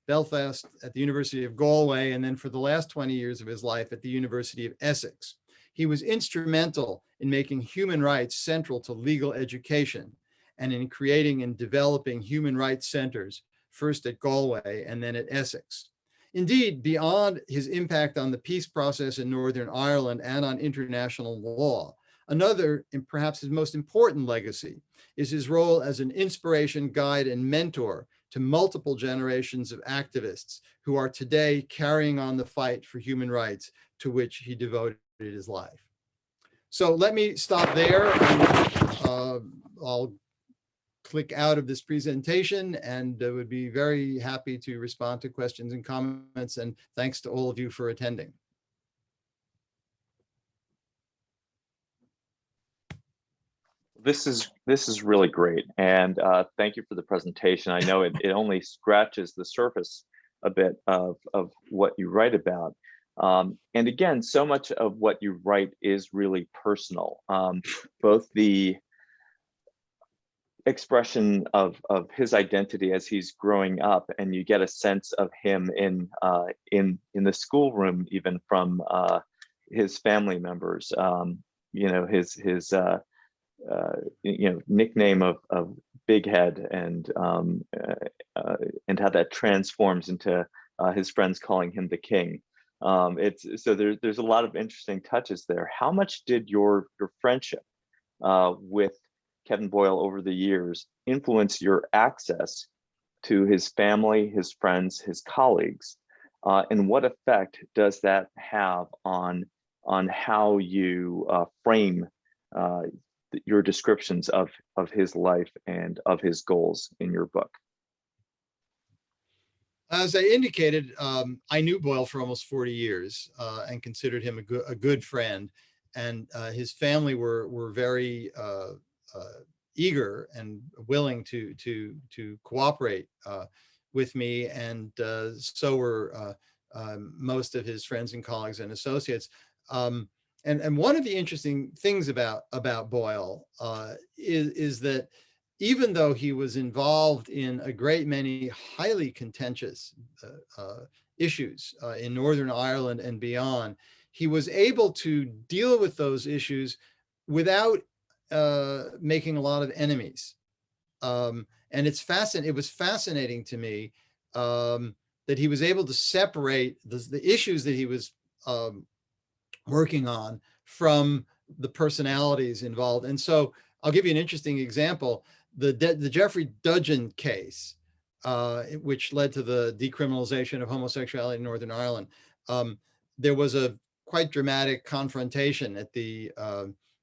Belfast, at the University of Galway, and then for the last 20 years of his life at the University of Essex. He was instrumental in making human rights central to legal education and in creating and developing human rights centers, first at Galway and then at Essex. Indeed, beyond his impact on the peace process in Northern Ireland and on international law, another, and perhaps his most important legacy, is his role as an inspiration, guide, and mentor to multiple generations of activists who are today carrying on the fight for human rights to which he devoted his life. So let me stop there. I'll click out of this presentation and would be very happy to respond to questions and comments. And thanks to all of you for attending. This is really great, and thank you for the presentation. I know it only scratches the surface a bit of what you write about. And again, so much of what you write is really personal. Both the expression of his identity as he's growing up, and you get a sense of him in the schoolroom, even from his family members. You know, his nickname of Big Head, and how that transforms into his friends calling him the King. There's a lot of interesting touches there. How much did your friendship with Kevin Boyle over the years influence your access to his family, his friends, his colleagues? And what effect does that have on how you frame your descriptions of his life and of his goals in your book? As I indicated, I knew Boyle for almost 40 years and considered him a good friend. And his family were very eager and willing to cooperate with me, and so were most of his friends and colleagues and associates. And one of the interesting things about Boyle is that even though he was involved in a great many highly contentious issues in Northern Ireland and beyond, he was able to deal with those issues without making a lot of enemies. And it was fascinating to me that he was able to separate the issues that he was working on from the personalities involved. And so I'll give you an interesting example. The Jeffrey Dudgeon case, which led to the decriminalization of homosexuality in Northern Ireland, there was a quite dramatic confrontation at the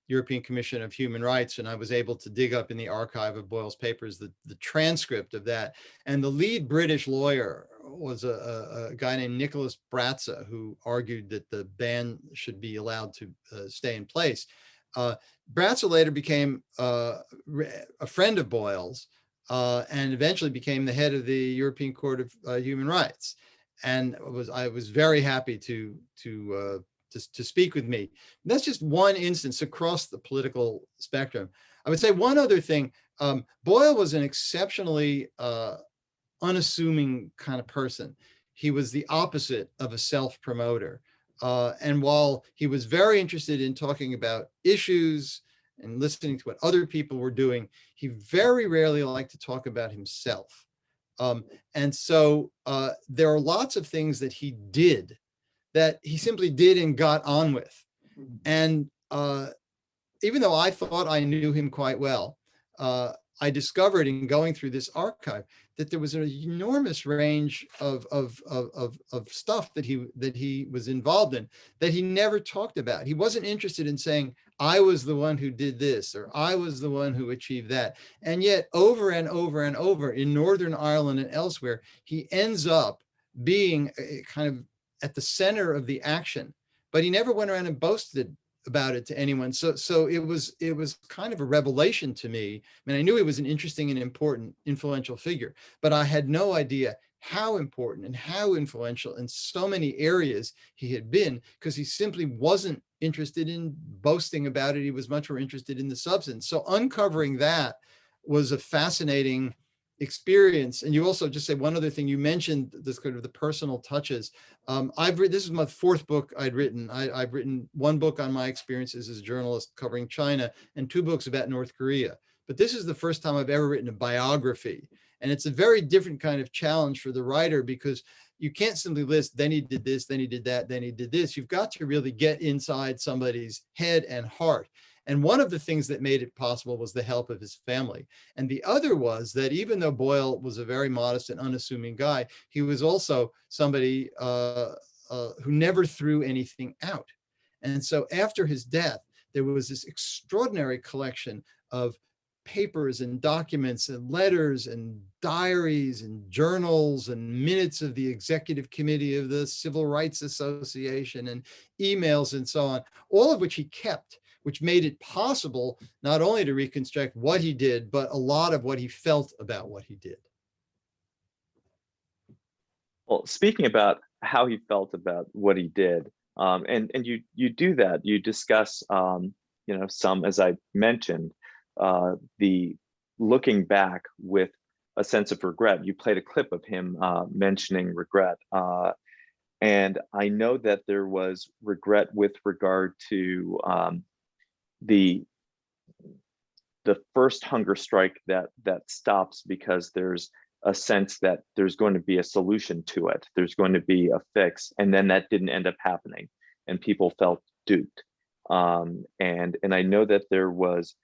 European Commission of Human Rights, and I was able to dig up in the archive of Boyle's papers the transcript of that. And the lead British lawyer was a guy named Nicholas Bratza, who argued that the ban should be allowed to stay in place. Bratza later became a friend of Boyle's and eventually became the head of the European Court of Human Rights. And I was very happy to speak with me. And that's just one instance across the political spectrum. I would say one other thing. Boyle was an exceptionally unassuming kind of person. He was the opposite of a self-promoter. And while he was very interested in talking about issues and listening to what other people were doing, he very rarely liked to talk about himself. And so there are lots of things that he did that he simply did and got on with. And even though I thought I knew him quite well, I discovered in going through this archive that there was an enormous range of stuff that he was involved in that he never talked about. He wasn't interested in saying, I was the one who did this, or I was the one who achieved that. And yet over and over and over in Northern Ireland and elsewhere, he ends up being kind of at the center of the action, but he never went around and boasted about it to anyone. So it was kind of a revelation to me. I mean, I knew he was an interesting and important, influential figure, but I had no idea how important and how influential in so many areas he had been, because he simply wasn't interested in boasting about it. He was much more interested in the substance. So uncovering that was a fascinating experience. And you also just say one other thing, you mentioned this kind of the personal touches. This is my fourth book I'd written. I've written one book on my experiences as a journalist covering China and two books about North Korea. But this is the first time I've ever written a biography. And it's a very different kind of challenge for the writer, because you can't simply list, then he did this, then he did that, then he did this. You've got to really get inside somebody's head and heart. And one of the things that made it possible was the help of his family. And the other was that even though Boyle was a very modest and unassuming guy, he was also somebody who never threw anything out. And so after his death, there was this extraordinary collection of papers and documents and letters and diaries and journals and minutes of the executive committee of the Civil Rights Association and emails and so on, all of which he kept, which made it possible not only to reconstruct what he did, but a lot of what he felt about what he did. Well, speaking about how he felt about what he did, and you do that, you discuss, some, as I mentioned, the looking back with a sense of regret. You played a clip of him mentioning regret. And I know that there was regret with regard to the first hunger strike that stops because there's a sense that there's going to be a solution to it. There's going to be a fix, and then that didn't end up happening, and people felt duped. And I know that there was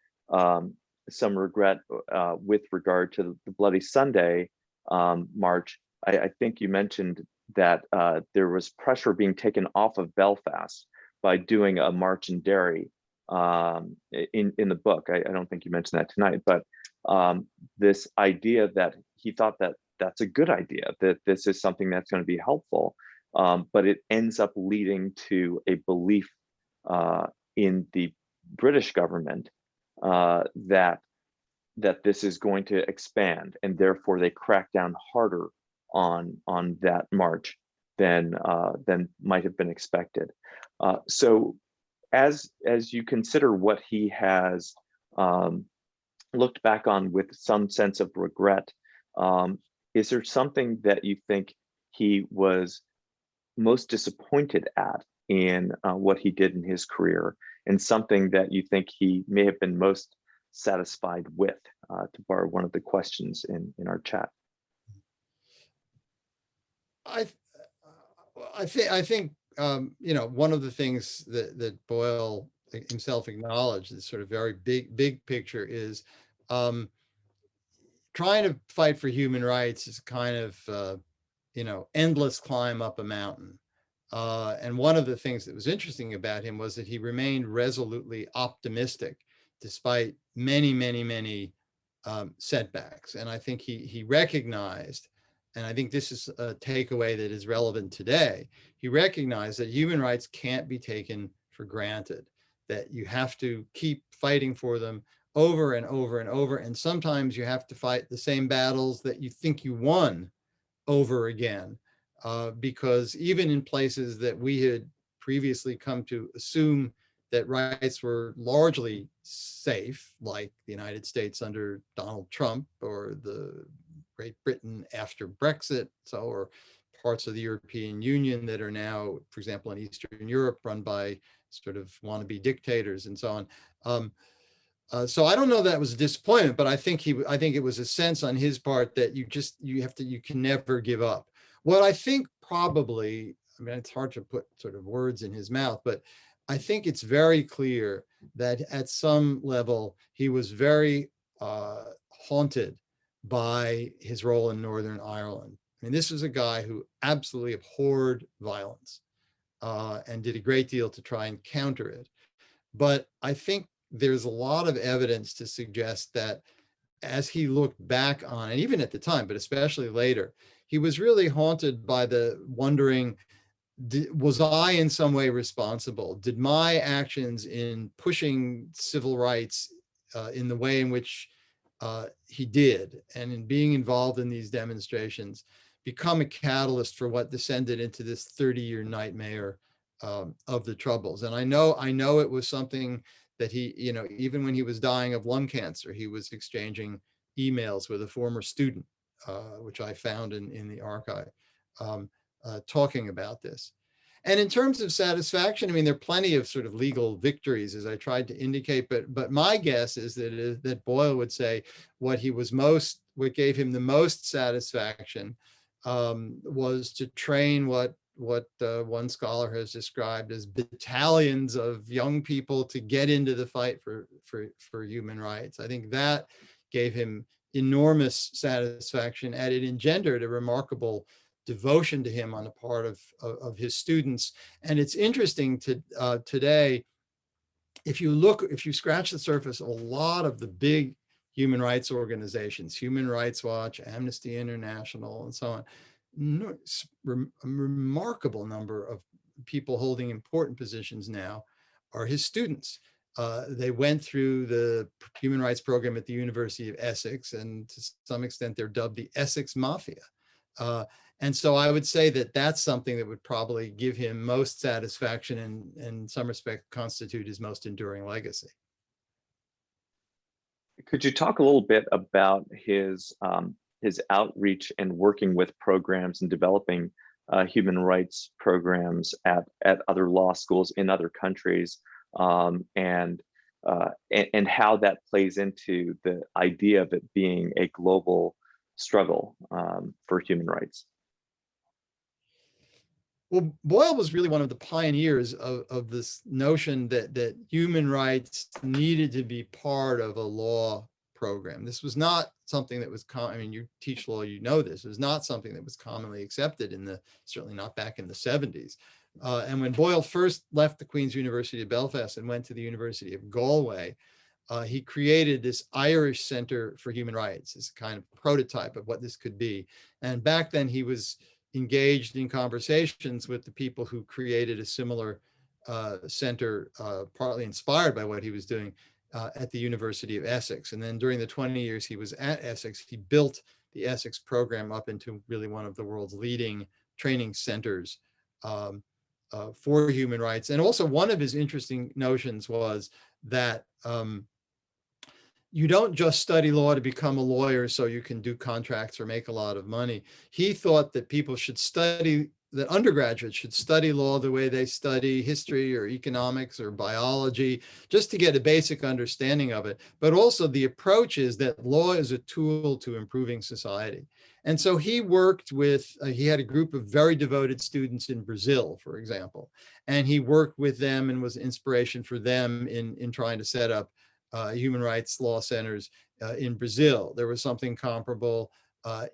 some regret with regard to the Bloody Sunday march. I think you mentioned that there was pressure being taken off of Belfast by doing a march in Derry in the book. I don't think you mentioned that tonight, but this idea that he thought that that's a good idea, that this is something that's going to be helpful, but it ends up leading to a belief in the British government that this is going to expand, and therefore they crack down harder on that march than might have been expected. So as you consider what he has looked back on with some sense of regret, is there something that you think he was most disappointed at in what he did in his career, and something that you think he may have been most satisfied with, to borrow one of the questions in our chat? I think you know, one of the things that Boyle himself acknowledged, this sort of very big picture, is trying to fight for human rights is kind of you know, endless climb up a mountain. And one of the things that was interesting about him was that he remained resolutely optimistic despite many setbacks. And I think he recognized, and I think this is a takeaway that is relevant today, he recognized that human rights can't be taken for granted, that you have to keep fighting for them over and over and over. And sometimes you have to fight the same battles that you think you won over again, because even in places that we had previously come to assume that rights were largely safe, like the United States under Donald Trump, or the Great Britain after Brexit, or parts of the European Union that are now, for example, in Eastern Europe, run by sort of wannabe dictators and so on. So I don't know that was a disappointment, but I think it was a sense on his part that you can never give up. What I think probably, I mean, it's hard to put sort of words in his mouth, but I think it's very clear that at some level he was very haunted by his role in Northern Ireland. I mean, this was a guy who absolutely abhorred violence and did a great deal to try and counter it. But I think there's a lot of evidence to suggest that as he looked back on, and even at the time, but especially later, he was really haunted by the wondering, was I in some way responsible? Did my actions in pushing civil rights in the way in which he did, and in being involved in these demonstrations, become a catalyst for what descended into this 30-year nightmare of the Troubles? And I know it was something that he, you know, even when he was dying of lung cancer, he was exchanging emails with a former student, which I found in the archive, talking about this. And in terms of satisfaction, I mean, there are plenty of sort of legal victories, as I tried to indicate, but my guess is that Boyle would say what gave him the most satisfaction was to train what one scholar has described as battalions of young people to get into the fight for human rights. I think that gave him enormous satisfaction, and it engendered a remarkable devotion to him on the part of his students. And it's interesting to today, if you scratch the surface, a lot of the big human rights organizations, Human Rights Watch, Amnesty International, and so on, a remarkable number of people holding important positions now are his students. They went through the human rights program at the University of Essex, and to some extent they're dubbed the Essex Mafia. And so I would say that that's something that would probably give him most satisfaction, and in some respect constitute his most enduring legacy. Could you talk a little bit about his outreach and working with programs and developing human rights programs at other law schools in other countries, and how that plays into the idea of it being a global struggle for human rights? Well, Boyle was really one of the pioneers of this notion that human rights needed to be part of a law program. This was not something that was common. I mean, you teach law, you know this. It was not something that was commonly accepted certainly not back in the 70s. And when Boyle first left the Queen's University of Belfast and went to the University of Galway, he created this Irish Center for Human Rights as a kind of prototype of what this could be. And back then he was engaged in conversations with the people who created a similar center, partly inspired by what he was doing at the University of Essex. And then during the 20 years he was at Essex, he built the Essex program up into really one of the world's leading training centers for human rights. And also one of his interesting notions was that you don't just study law to become a lawyer so you can do contracts or make a lot of money. He thought that that undergraduates should study law the way they study history or economics or biology, just to get a basic understanding of it. But also the approach is that law is a tool to improving society. And so he worked with, he had a group of very devoted students in Brazil, for example, and he worked with them and was inspiration for them in trying to set up human rights law centers in Brazil. There was something comparable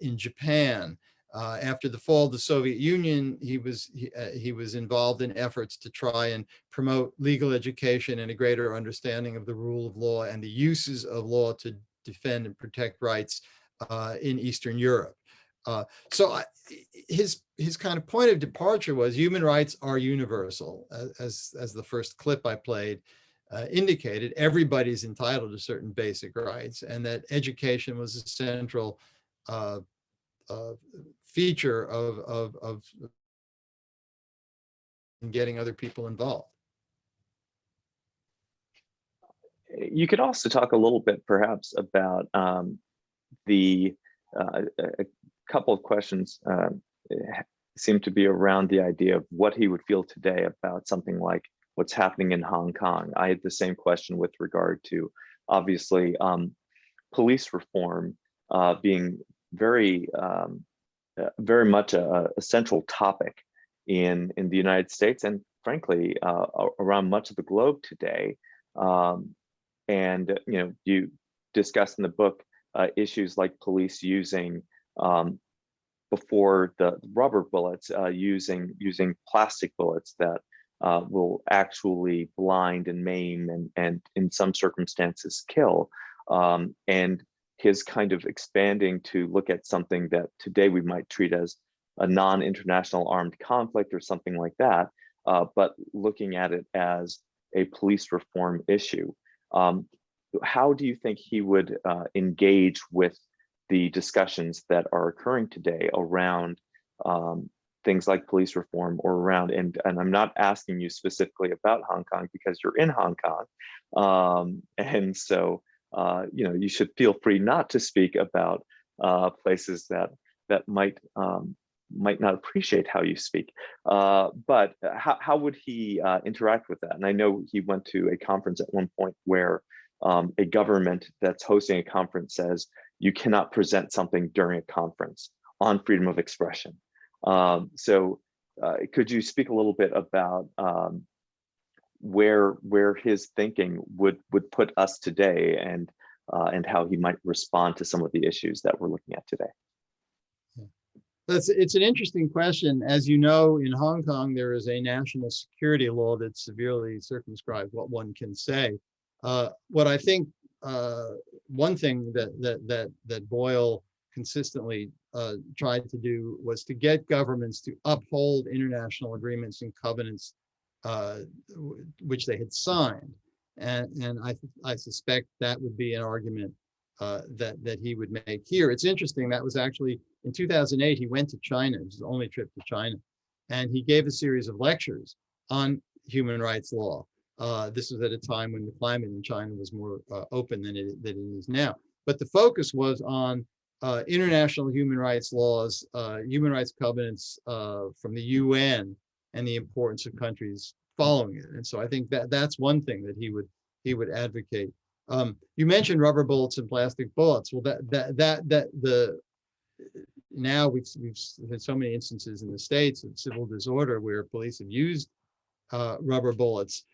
in Japan. After the fall of the Soviet Union, he was involved in efforts to try and promote legal education and a greater understanding of the rule of law and the uses of law to defend and protect rights in Eastern Europe. So his kind of point of departure was human rights are universal, as the first clip I played indicated. Everybody's entitled to certain basic rights, and that education was a central feature of getting other people involved. You could also talk a little bit perhaps about a couple of questions seem to be around the idea of what he would feel today about something like what's happening in Hong Kong. I had the same question with regard to, obviously, police reform being very much a central topic in the United States and frankly around much of the globe today. And you discuss in the book issues like police using before the rubber bullets, using plastic bullets that will actually blind and maim and in some circumstances kill. And his kind of expanding to look at something that today we might treat as a non-international armed conflict or something like that, but looking at it as a police reform issue. How do you think he would engage with the discussions that are occurring today around things like police reform or around, and I'm not asking you specifically about Hong Kong because you're in Hong Kong. And so, you should feel free not to speak about places that might not appreciate how you speak. But how would he interact with that? And I know he went to a conference at one point where a government that's hosting a conference says you cannot present something during a conference on freedom of expression. So could you speak a little bit about where his thinking would put us today and how he might respond to some of the issues that we're looking at today? It's an interesting question. As you know, in Hong Kong, there is a national security law that severely circumscribes what one can say. What I think, one thing that Boyle consistently tried to do was to get governments to uphold international agreements and covenants which they had signed. And I suspect that would be an argument that he would make here. It's interesting, that was actually in 2008, he went to China. It was his only trip to China. And he gave a series of lectures on human rights law. This was at a time when the climate in China was more open than it is now. But the focus was on international human rights laws, human rights covenants from the UN, and the importance of countries following it. And so I think that's one thing that he would advocate. You mentioned rubber bullets and plastic bullets. Well, now we've had so many instances in the States of civil disorder where police have used rubber bullets.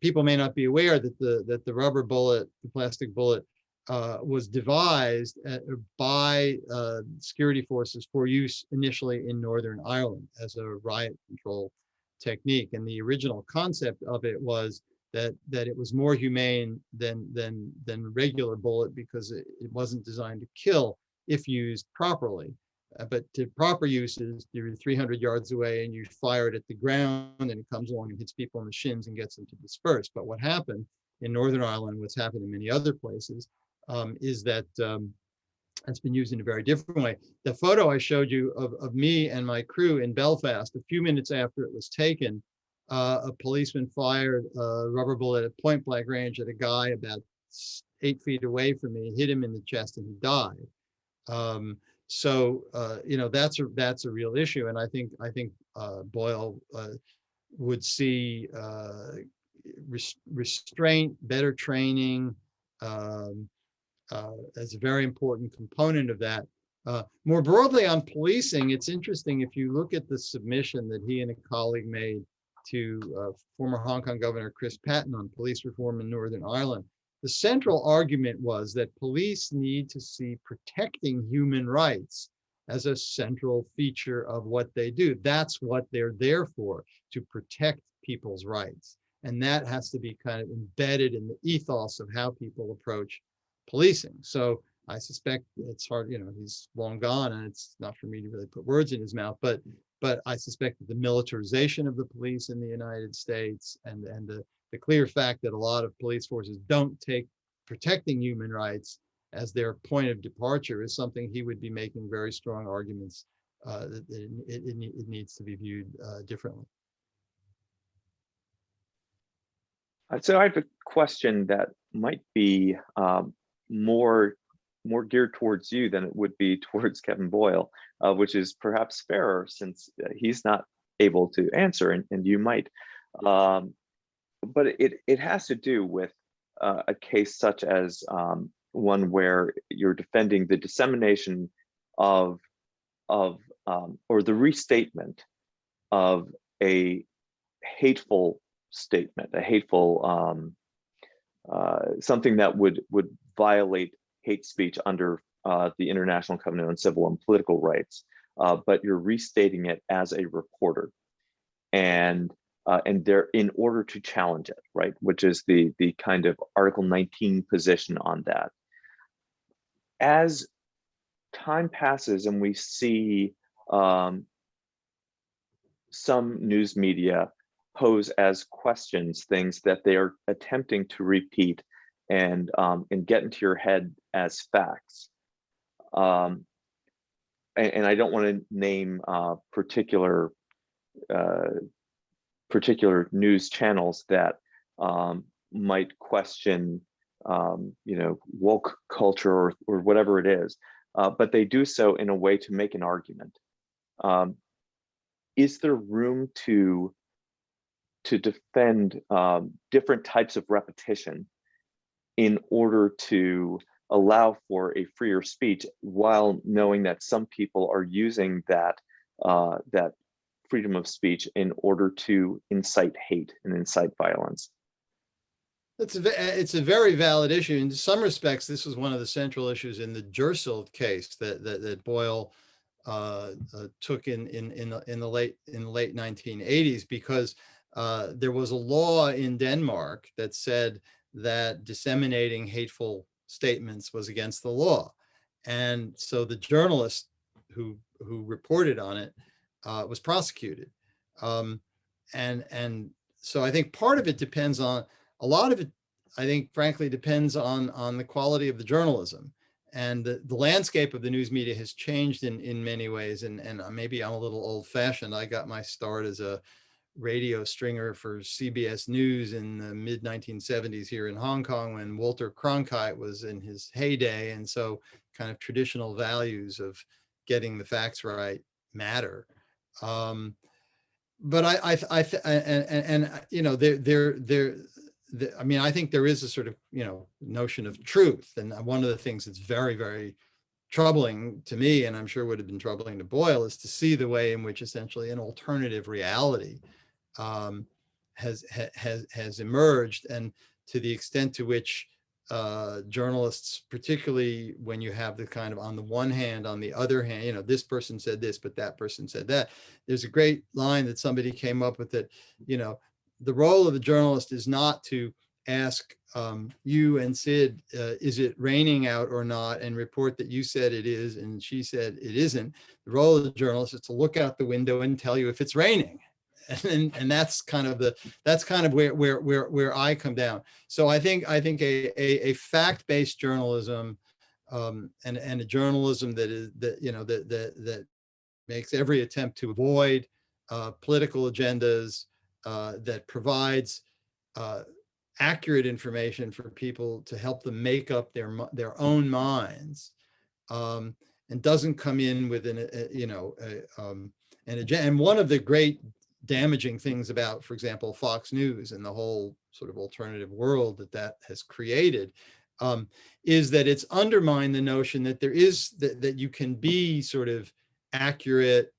People may not be aware that the rubber bullet, the plastic bullet, was devised by security forces for use initially in Northern Ireland as a riot control technique. And the original concept of it was that it was more humane than regular bullet because it wasn't designed to kill if used properly. But to proper uses, you're 300 yards away and you fire it at the ground and it comes along and hits people in the shins and gets them to disperse. But what happened in Northern Ireland, what's happened in many other places, is that it's been used in a very different way. The photo I showed you of me and my crew in Belfast, a few minutes after it was taken, a policeman fired a rubber bullet at point blank range at a guy about 8 feet away from me, hit him in the chest, and he died. You know, that's a real issue, and I think Boyle would see restraint, better training as a very important component of that. More broadly on policing, it's interesting if you look at the submission that he and a colleague made to former Hong Kong Governor Chris Patten on police reform in Northern Ireland. The central argument was that police need to see protecting human rights as a central feature of what they do. That's what they're there for, to protect people's rights. And that has to be kind of embedded in the ethos of how people approach policing. So I suspect it's hard, you know, he's long gone and it's not for me to really put words in his mouth, but I suspect that the militarization of the police in the United States and the clear fact that a lot of police forces don't take protecting human rights as their point of departure is something he would be making very strong arguments that it needs to be viewed differently. So I have a question that might be more geared towards you than it would be towards Kevin Boyle, which is perhaps fairer since he's not able to answer, and you might. But it has to do with a case such as one where you're defending the dissemination of or the restatement of a hateful statement, a hateful something that would violate hate speech under the International Covenant on Civil and Political Rights, but you're restating it as a reporter, and they're in order to challenge it, right? Which is the kind of Article 19 position on that. As time passes and we see some news media pose as questions things that they are attempting to repeat and get into your head as facts. And I don't want to name particular news channels that might question, woke culture or whatever it is, but they do so in a way to make an argument. Is there room to defend different types of repetition in order to allow for a freer speech, while knowing that some people are using that freedom of speech in order to incite hate and incite violence? It's a very valid issue. In some respects, this was one of the central issues in the Jerseld case that Boyle took in the late 1980s, because there was a law in Denmark that said that disseminating hateful statements was against the law, and so the journalist who reported on it was prosecuted, and so I think part of it depends on, a lot of it, I think, frankly, depends on the quality of the journalism. And the landscape of the news media has changed in many ways. And maybe I'm a little old fashioned. I got my start as a radio stringer for CBS News in the mid 1970s here in Hong Kong, when Walter Cronkite was in his heyday. And so kind of traditional values of getting the facts right matter. But I think there is a sort of, notion of truth. And one of the things that's very, very troubling to me, and I'm sure would have been troubling to Boyle, is to see the way in which essentially an alternative reality has emerged, and to the extent to which journalists, particularly when you have the kind of on the one hand, on the other hand, this person said this, but that person said that. There's a great line that somebody came up with that, the role of the journalist is not to ask you and Sid, is it raining out or not, and report that you said it is and she said it isn't. The role of the journalist is to look out the window and tell you if it's raining. And that's kind of where I come down. So I think a fact-based journalism and a journalism that makes every attempt to avoid political agendas, that provides accurate information for people to help them make up their own minds, and doesn't come in with an agenda. And one of the great damaging things about, for example, Fox News and the whole sort of alternative world that has created, is that it's undermined the notion that there is that you can be sort of accurate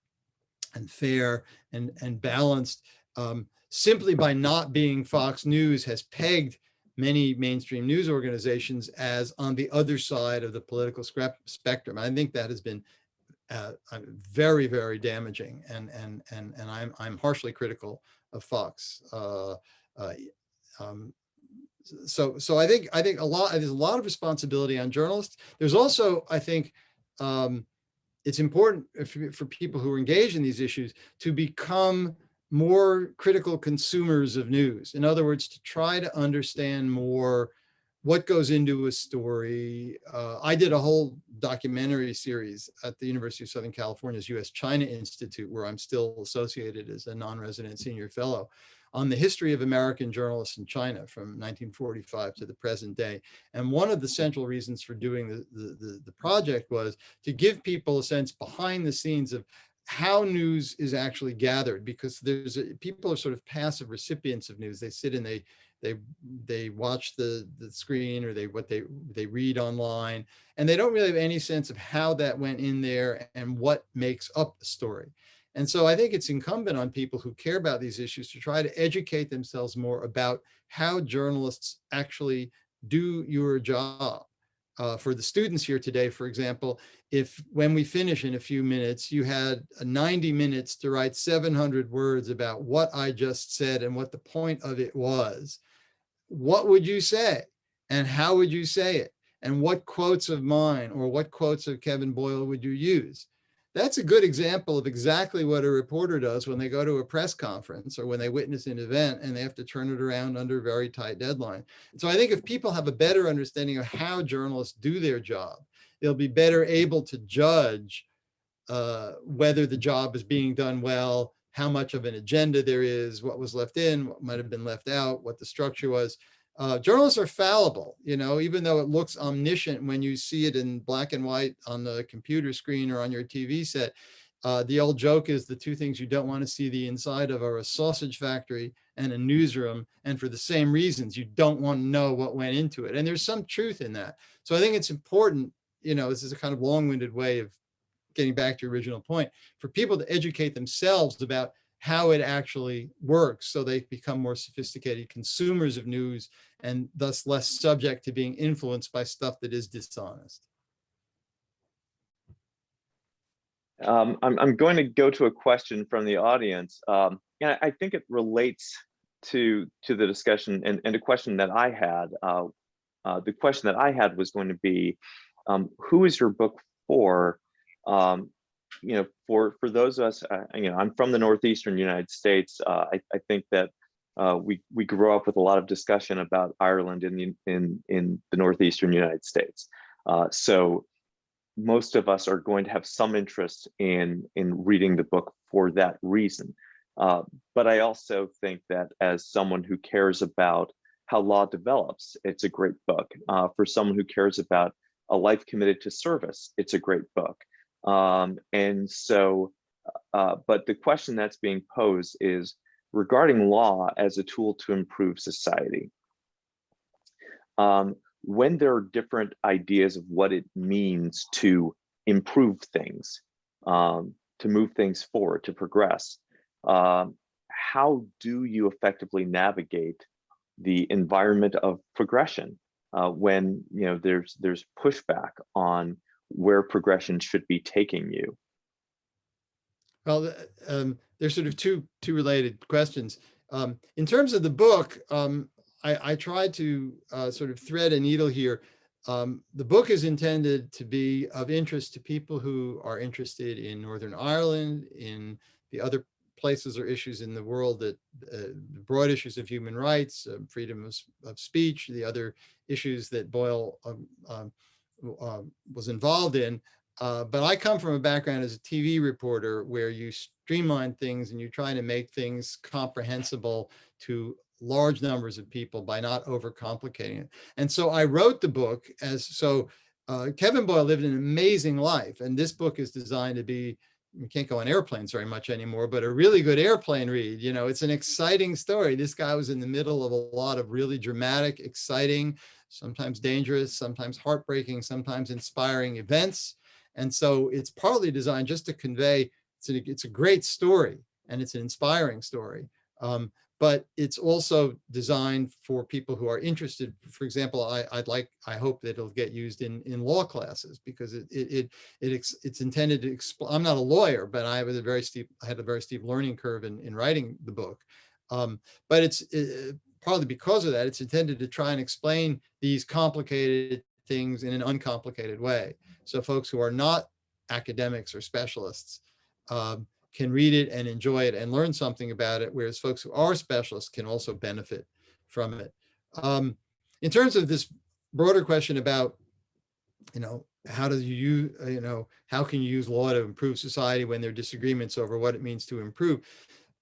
and fair and balanced simply by not being Fox News has pegged many mainstream news organizations as on the other side of the political spectrum. I think that has been very, very damaging, and I'm harshly critical of Fox. So I think there's a lot of responsibility on journalists. There's also, I think, it's important for people who are engaged in these issues to become more critical consumers of news. In other words, to try to understand more what goes into a story. I did a whole documentary series at the University of Southern California's U.S.-China Institute, where I'm still associated as a non-resident senior fellow, on the history of American journalists in China from 1945 to the present day. And one of the central reasons for doing the project was to give people a sense behind the scenes of how news is actually gathered, because people are sort of passive recipients of news. They sit and they watch the screen, or they read online, and they don't really have any sense of how that went in there and what makes up the story. And so I think it's incumbent on people who care about these issues to try to educate themselves more about how journalists actually do your job. For the students here today, for example, if when we finish in a few minutes, you had 90 minutes to write 700 words about what I just said and what the point of it was, what would you say? And how would you say it? And what quotes of mine or what quotes of Kevin Boyle would you use? That's a good example of exactly what a reporter does when they go to a press conference or when they witness an event and they have to turn it around under a very tight deadline. So I think if people have a better understanding of how journalists do their job, they'll be better able to judge whether the job is being done well, how much of an agenda there is, what was left in, what might have been left out, what the structure was. Journalists are fallible, even though it looks omniscient when you see it in black and white on the computer screen or on your TV set. The old joke is the two things you don't want to see the inside of are a sausage factory and a newsroom. And for the same reasons, you don't want to know what went into it. And there's some truth in that. So I think it's important, this is a kind of long-winded way of getting back to your original point, for people to educate themselves about how it actually works, so they become more sophisticated consumers of news and thus less subject to being influenced by stuff that is dishonest. I'm going to go to a question from the audience. And I think it relates to the discussion and a question that I had. The question that I had was going to be, who is your book for? For those of us, I'm from the Northeastern United States. I think that we grew up with a lot of discussion about Ireland in the Northeastern United States. So most of us are going to have some interest in reading the book for that reason. But I also think that as someone who cares about how law develops, it's a great book. For someone who cares about a life committed to service, it's a great book. But the question that's being posed is regarding law as a tool to improve society. When there are different ideas of what it means to improve things, to move things forward, to progress, how do you effectively navigate the environment of progression? when there's pushback on where progression should be taking you? Well, there's sort of two related questions. In terms of the book, I tried to sort of thread a needle here. The book is intended to be of interest to people who are interested in Northern Ireland, in the other places or issues in the world, that broad issues of human rights, freedom of speech, the other issues that Boyle was involved in. But I come from a background as a TV reporter where you streamline things and you try to make things comprehensible to large numbers of people by not overcomplicating it. And so I wrote the book Kevin Boyle lived an amazing life. And this book is designed to be, you can't go on airplanes very much anymore, but a really good airplane read. It's an exciting story. This guy was in the middle of a lot of really dramatic, exciting, sometimes dangerous, sometimes heartbreaking, sometimes inspiring events. And so it's partly designed just to convey, it's a great story and it's an inspiring story. But it's also designed for people who are interested. For example, I hope that it'll get used in law classes, because it's intended to explain. I'm not a lawyer, but I had a very steep learning curve in writing the book. But it's partly because of that, it's intended to try and explain these complicated things in an uncomplicated way. So folks who are not academics or specialists can read it and enjoy it and learn something about it, whereas folks who are specialists can also benefit from it. In terms of this broader question about, how do you, how can you use law to improve society when there are disagreements over what it means to improve?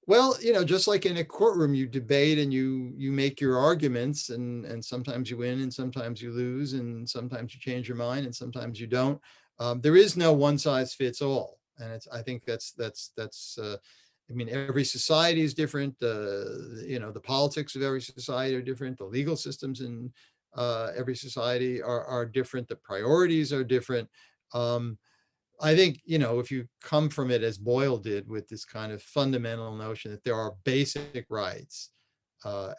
Well, just like in a courtroom, you debate and you make your arguments, and sometimes you win and sometimes you lose, and sometimes you change your mind and sometimes you don't. There is no one size fits all. And I think that's every society is different. The politics of every society are different. The legal systems in every society are different. The priorities are different. I think, if you come from it as Boyle did, with this kind of fundamental notion that there are basic rights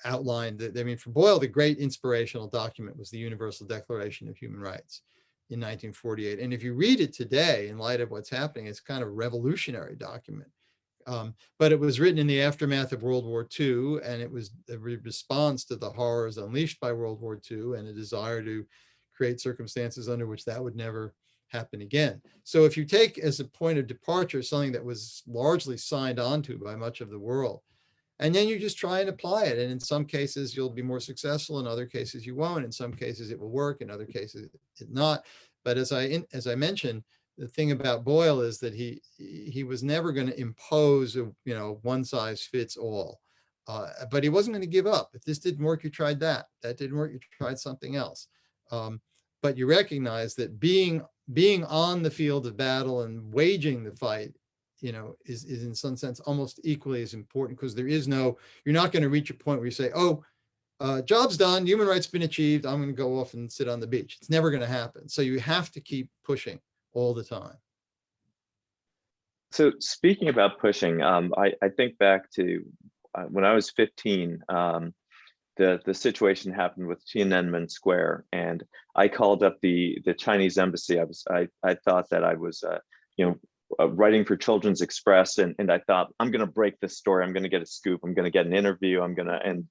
outlined, for Boyle, the great inspirational document was the Universal Declaration of Human Rights in 1948. And if you read it today, in light of what's happening, it's kind of a revolutionary document. But it was written in the aftermath of World War II, and it was a response to the horrors unleashed by World War II and a desire to create circumstances under which that would never happen again. So if you take as a point of departure something that was largely signed onto by much of the world, and then you just try and apply it, and in some cases you'll be more successful, in other cases you won't, in some cases it will work, in other cases it not. But as I mentioned, the thing about Boyle is that he was never going to impose a one size fits all, but he wasn't going to give up. If this didn't work, you tried that. That didn't work, you tried something else. But you recognize that being on the field of battle and waging the fight, is in some sense almost equally as important, because you're not going to reach a point where you say, job's done, human rights been achieved, I'm going to go off and sit on the beach. It's never going to happen. So you have to keep pushing all the time. So speaking about pushing, I think back to when I was 15, the situation happened with Tiananmen Square, and I called up the Chinese embassy. I thought that I was writing for Children's Express, and I thought, I'm going to break this story. I'm going to get a scoop. I'm going to get an interview. And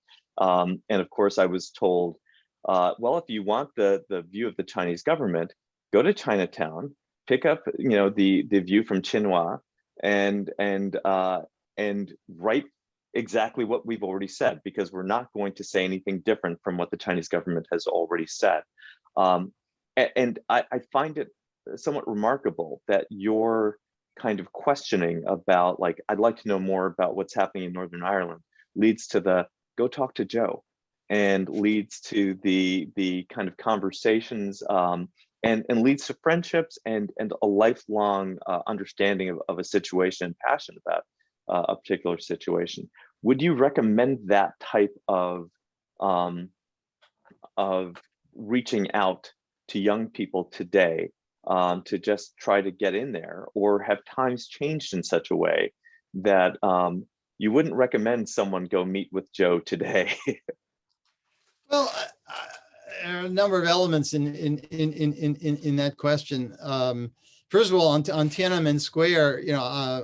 of course I was told, well, if you want the view of the Chinese government, go to Chinatown, pick up the view from Xinhua, and write exactly what we've already said, because we're not going to say anything different from what the Chinese government has already said. And I find it somewhat remarkable that your kind of questioning about, like, I'd like to know more about what's happening in Northern Ireland, leads to the go talk to Joe, and leads to the kind of conversations, and leads to friendships and a lifelong understanding of a situation and passion about a particular situation. Would you recommend that type of reaching out to young people today, to just try to get in there, or have times changed in such a way that you wouldn't recommend someone go meet with Joe today? Well, are a number of elements in that question. First of all, on Tiananmen Square,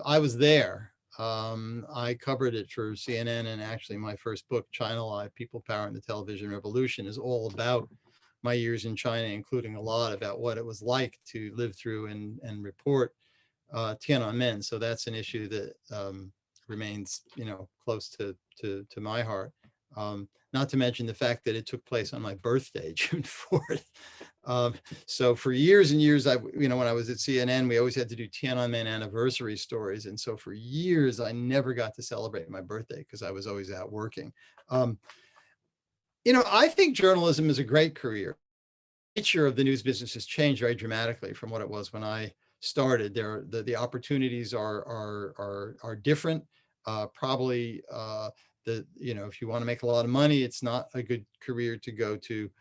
I was there. I covered it for CNN, and actually my first book, China Live: People, Power, and the Television Revolution, is all about my years in China, including a lot about what it was like to live through and report Tiananmen. So that's an issue that remains, close to my heart. Not to mention the fact that it took place on my birthday, June 4th. So for years and years, when I was at CNN, we always had to do Tiananmen anniversary stories. And so for years, I never got to celebrate my birthday because I was always out working. I think journalism is a great career. The nature of the news business has changed very dramatically from what it was when I started. The opportunities are different. Probably if you want to make a lot of money, it's not a good career to go to.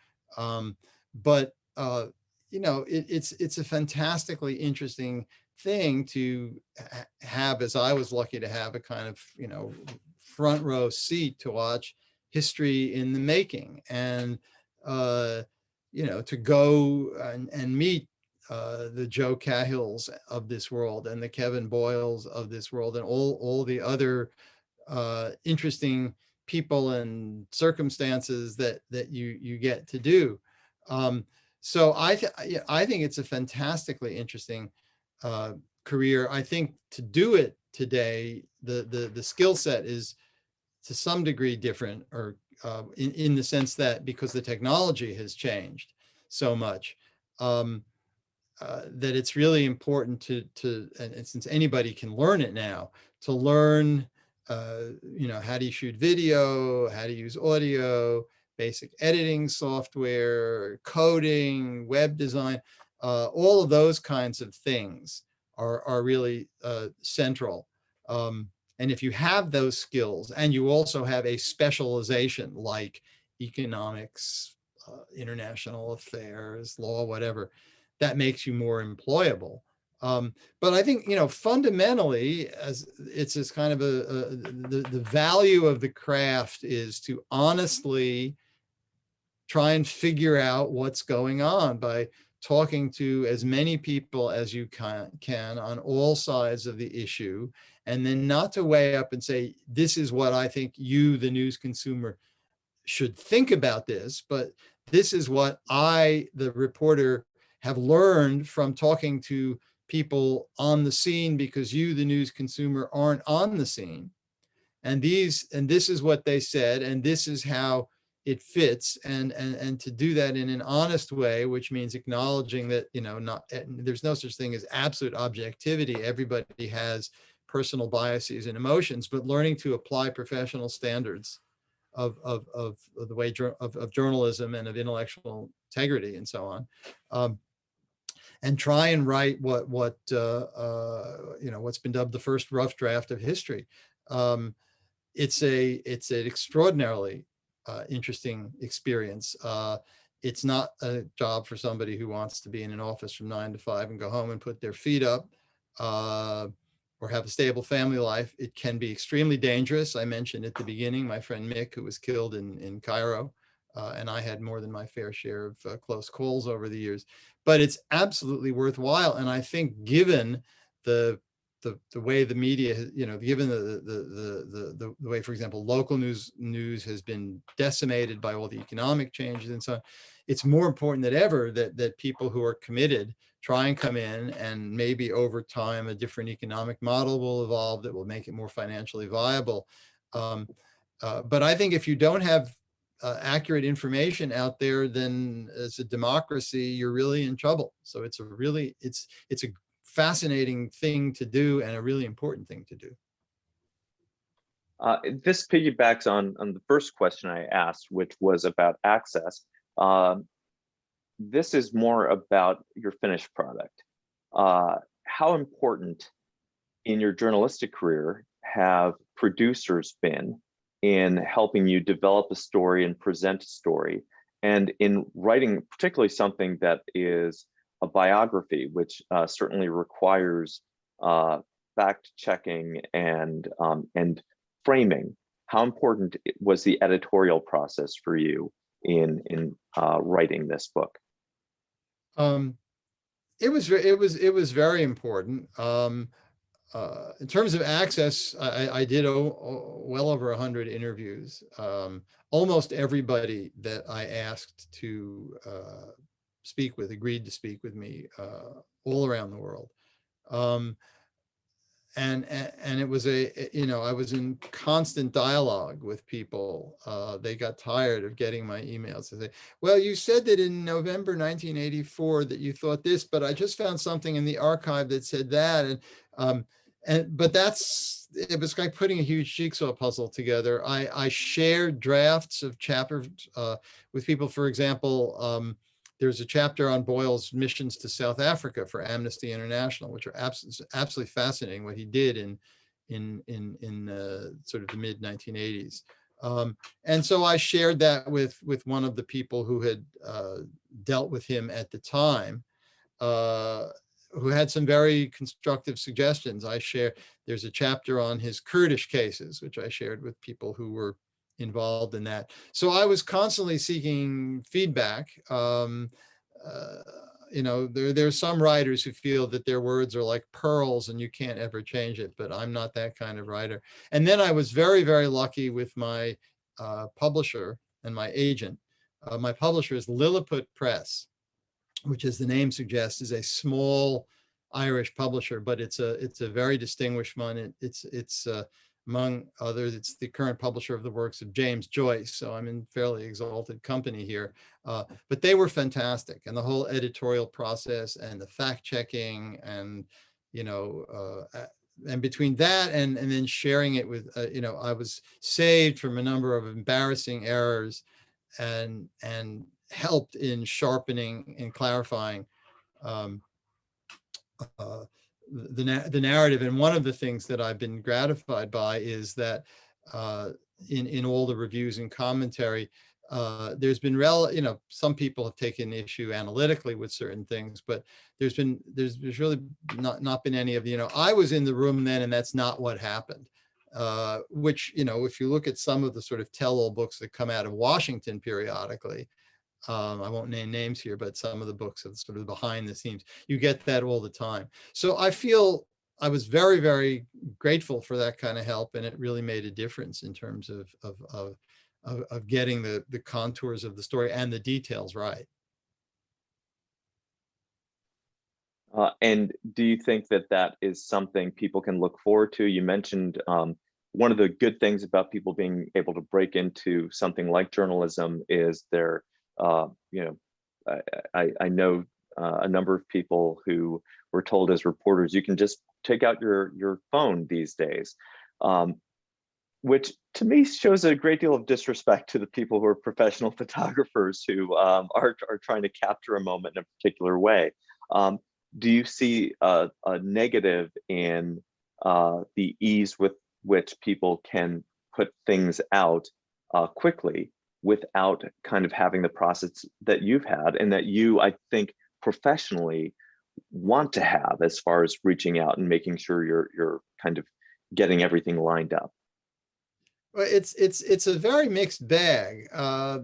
But it's a fantastically interesting thing to have, as I was lucky to have, a kind of front row seat to watch history in the making, and to go and meet the Joe Cahills of this world and the Kevin Boyles of this world and all the other interesting people and circumstances that you get to do. So I think it's a fantastically interesting career. I think to do it today, the skill set is to some degree different, or in the sense that because the technology has changed so much, that it's really important and since anybody can learn it now, to learn how do you shoot video, how to use audio, basic editing software, coding, web design, all of those kinds of things are really central. And if you have those skills and you also have a specialization like economics, international affairs, law, whatever, that makes you more employable. But I think, fundamentally, as it's this kind of the value of the craft is to honestly try and figure out what's going on by talking to as many people as you can on all sides of the issue, and then not to weigh up and say, this is what I think you, the news consumer, should think about this, but this is what I, the reporter, have learned from talking to people on the scene, because you, the news consumer, aren't on the scene. And this is what they said, and this is how it fits, and to do that in an honest way, which means acknowledging that there's no such thing as absolute objectivity. Everybody has personal biases and emotions, but learning to apply professional standards of the way of journalism and of intellectual integrity and so on, and try and write what's been dubbed the first rough draft of history. It's an extraordinarily interesting experience. It's not a job for somebody who wants to be in an office from 9 to 5 and go home and put their feet up, or have a stable family life. It can be extremely dangerous. I mentioned at the beginning my friend Mick, who was killed in Cairo, and I had more than my fair share of close calls over the years. But it's absolutely worthwhile, and I think given the way the media, given the way, for example, local news has been decimated by all the economic changes and so on, it's more important than ever that people who are committed try and come in, and maybe over time a different economic model will evolve that will make it more financially viable. But I think if you don't have accurate information out there, then as a democracy, you're really in trouble. So it's a fascinating thing to do and a really important thing to do. This piggybacks on the first question I asked, which was about access. This is more about your finished product. How important in your journalistic career have producers been in helping you develop a story and present a story, and in writing particularly something that is a biography, which certainly requires fact checking and framing? How important was the editorial process for you in writing this book? It was very important. In terms of access, I did well over 100 interviews. Almost everybody that I asked to speak with agreed to speak with me all around the world. And it was I was in constant dialogue with people. They got tired of getting my emails. They say, well, you said that in November 1984 that you thought this, but I just found something in the archive that said that. But it was like putting a huge jigsaw puzzle together. I shared drafts of chapters with people. For example, there's a chapter on Boyle's missions to South Africa for Amnesty International, which are absolutely fascinating, what he did in sort of the mid 1980s. And so I shared that with one of the people who had dealt with him at the time, who had some very constructive suggestions. There's a chapter on his Kurdish cases, which I shared with people who were involved in that. So I was constantly seeking feedback. There's some writers who feel that their words are like pearls and you can't ever change it, but I'm not that kind of writer. And then I was very, very lucky with my publisher and my agent. My publisher is Lilliput Press, which, as the name suggests, is a small Irish publisher, but it's a very distinguished one. It's among others, it's the current publisher of the works of James Joyce. So I'm in fairly exalted company here. But they were fantastic, and the whole editorial process and the fact checking, and and between that and then sharing it with I was saved from a number of embarrassing errors, and helped in sharpening and clarifying the narrative. And one of the things that I've been gratified by is that in all the reviews and commentary, there's been some people have taken issue analytically with certain things, but there's really not been any of I was in the room then and that's not what happened. Which if you look at some of the sort of tell-all books that come out of Washington periodically, I won't name names here, but some of the books are sort of behind the scenes. You get that all the time. So I feel I was very, very grateful for that kind of help, and it really made a difference in terms of getting the contours of the story and the details right. And do you think that is something people can look forward to? You mentioned one of the good things about people being able to break into something like journalism is their I know a number of people who were told as reporters, you can just take out your phone these days, which to me shows a great deal of disrespect to the people who are professional photographers who are trying to capture a moment in a particular way. Do you see a negative in the ease with which people can put things out quickly, without kind of having the process that you've had and that you, I think, professionally want to have, as far as reaching out and making sure you're kind of getting everything lined up? Well, it's a very mixed bag.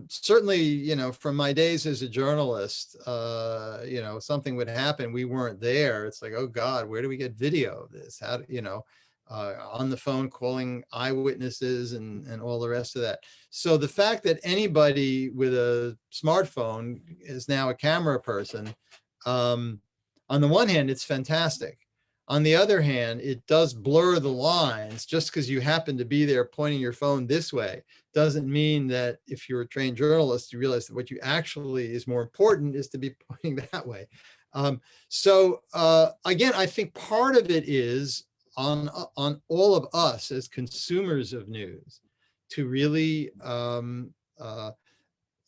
Certainly, from my days as a journalist, something would happen, we weren't there. It's like, oh God, where do we get video of this? How do on the phone calling eyewitnesses and all the rest of that. So the fact that anybody with a smartphone is now a camera person, on the one hand, it's fantastic. On the other hand, it does blur the lines. Just because you happen to be there pointing your phone this way doesn't mean that if you're a trained journalist, you realize that what you actually is more important is to be pointing that way. So again, I think part of it is on all of us as consumers of news to really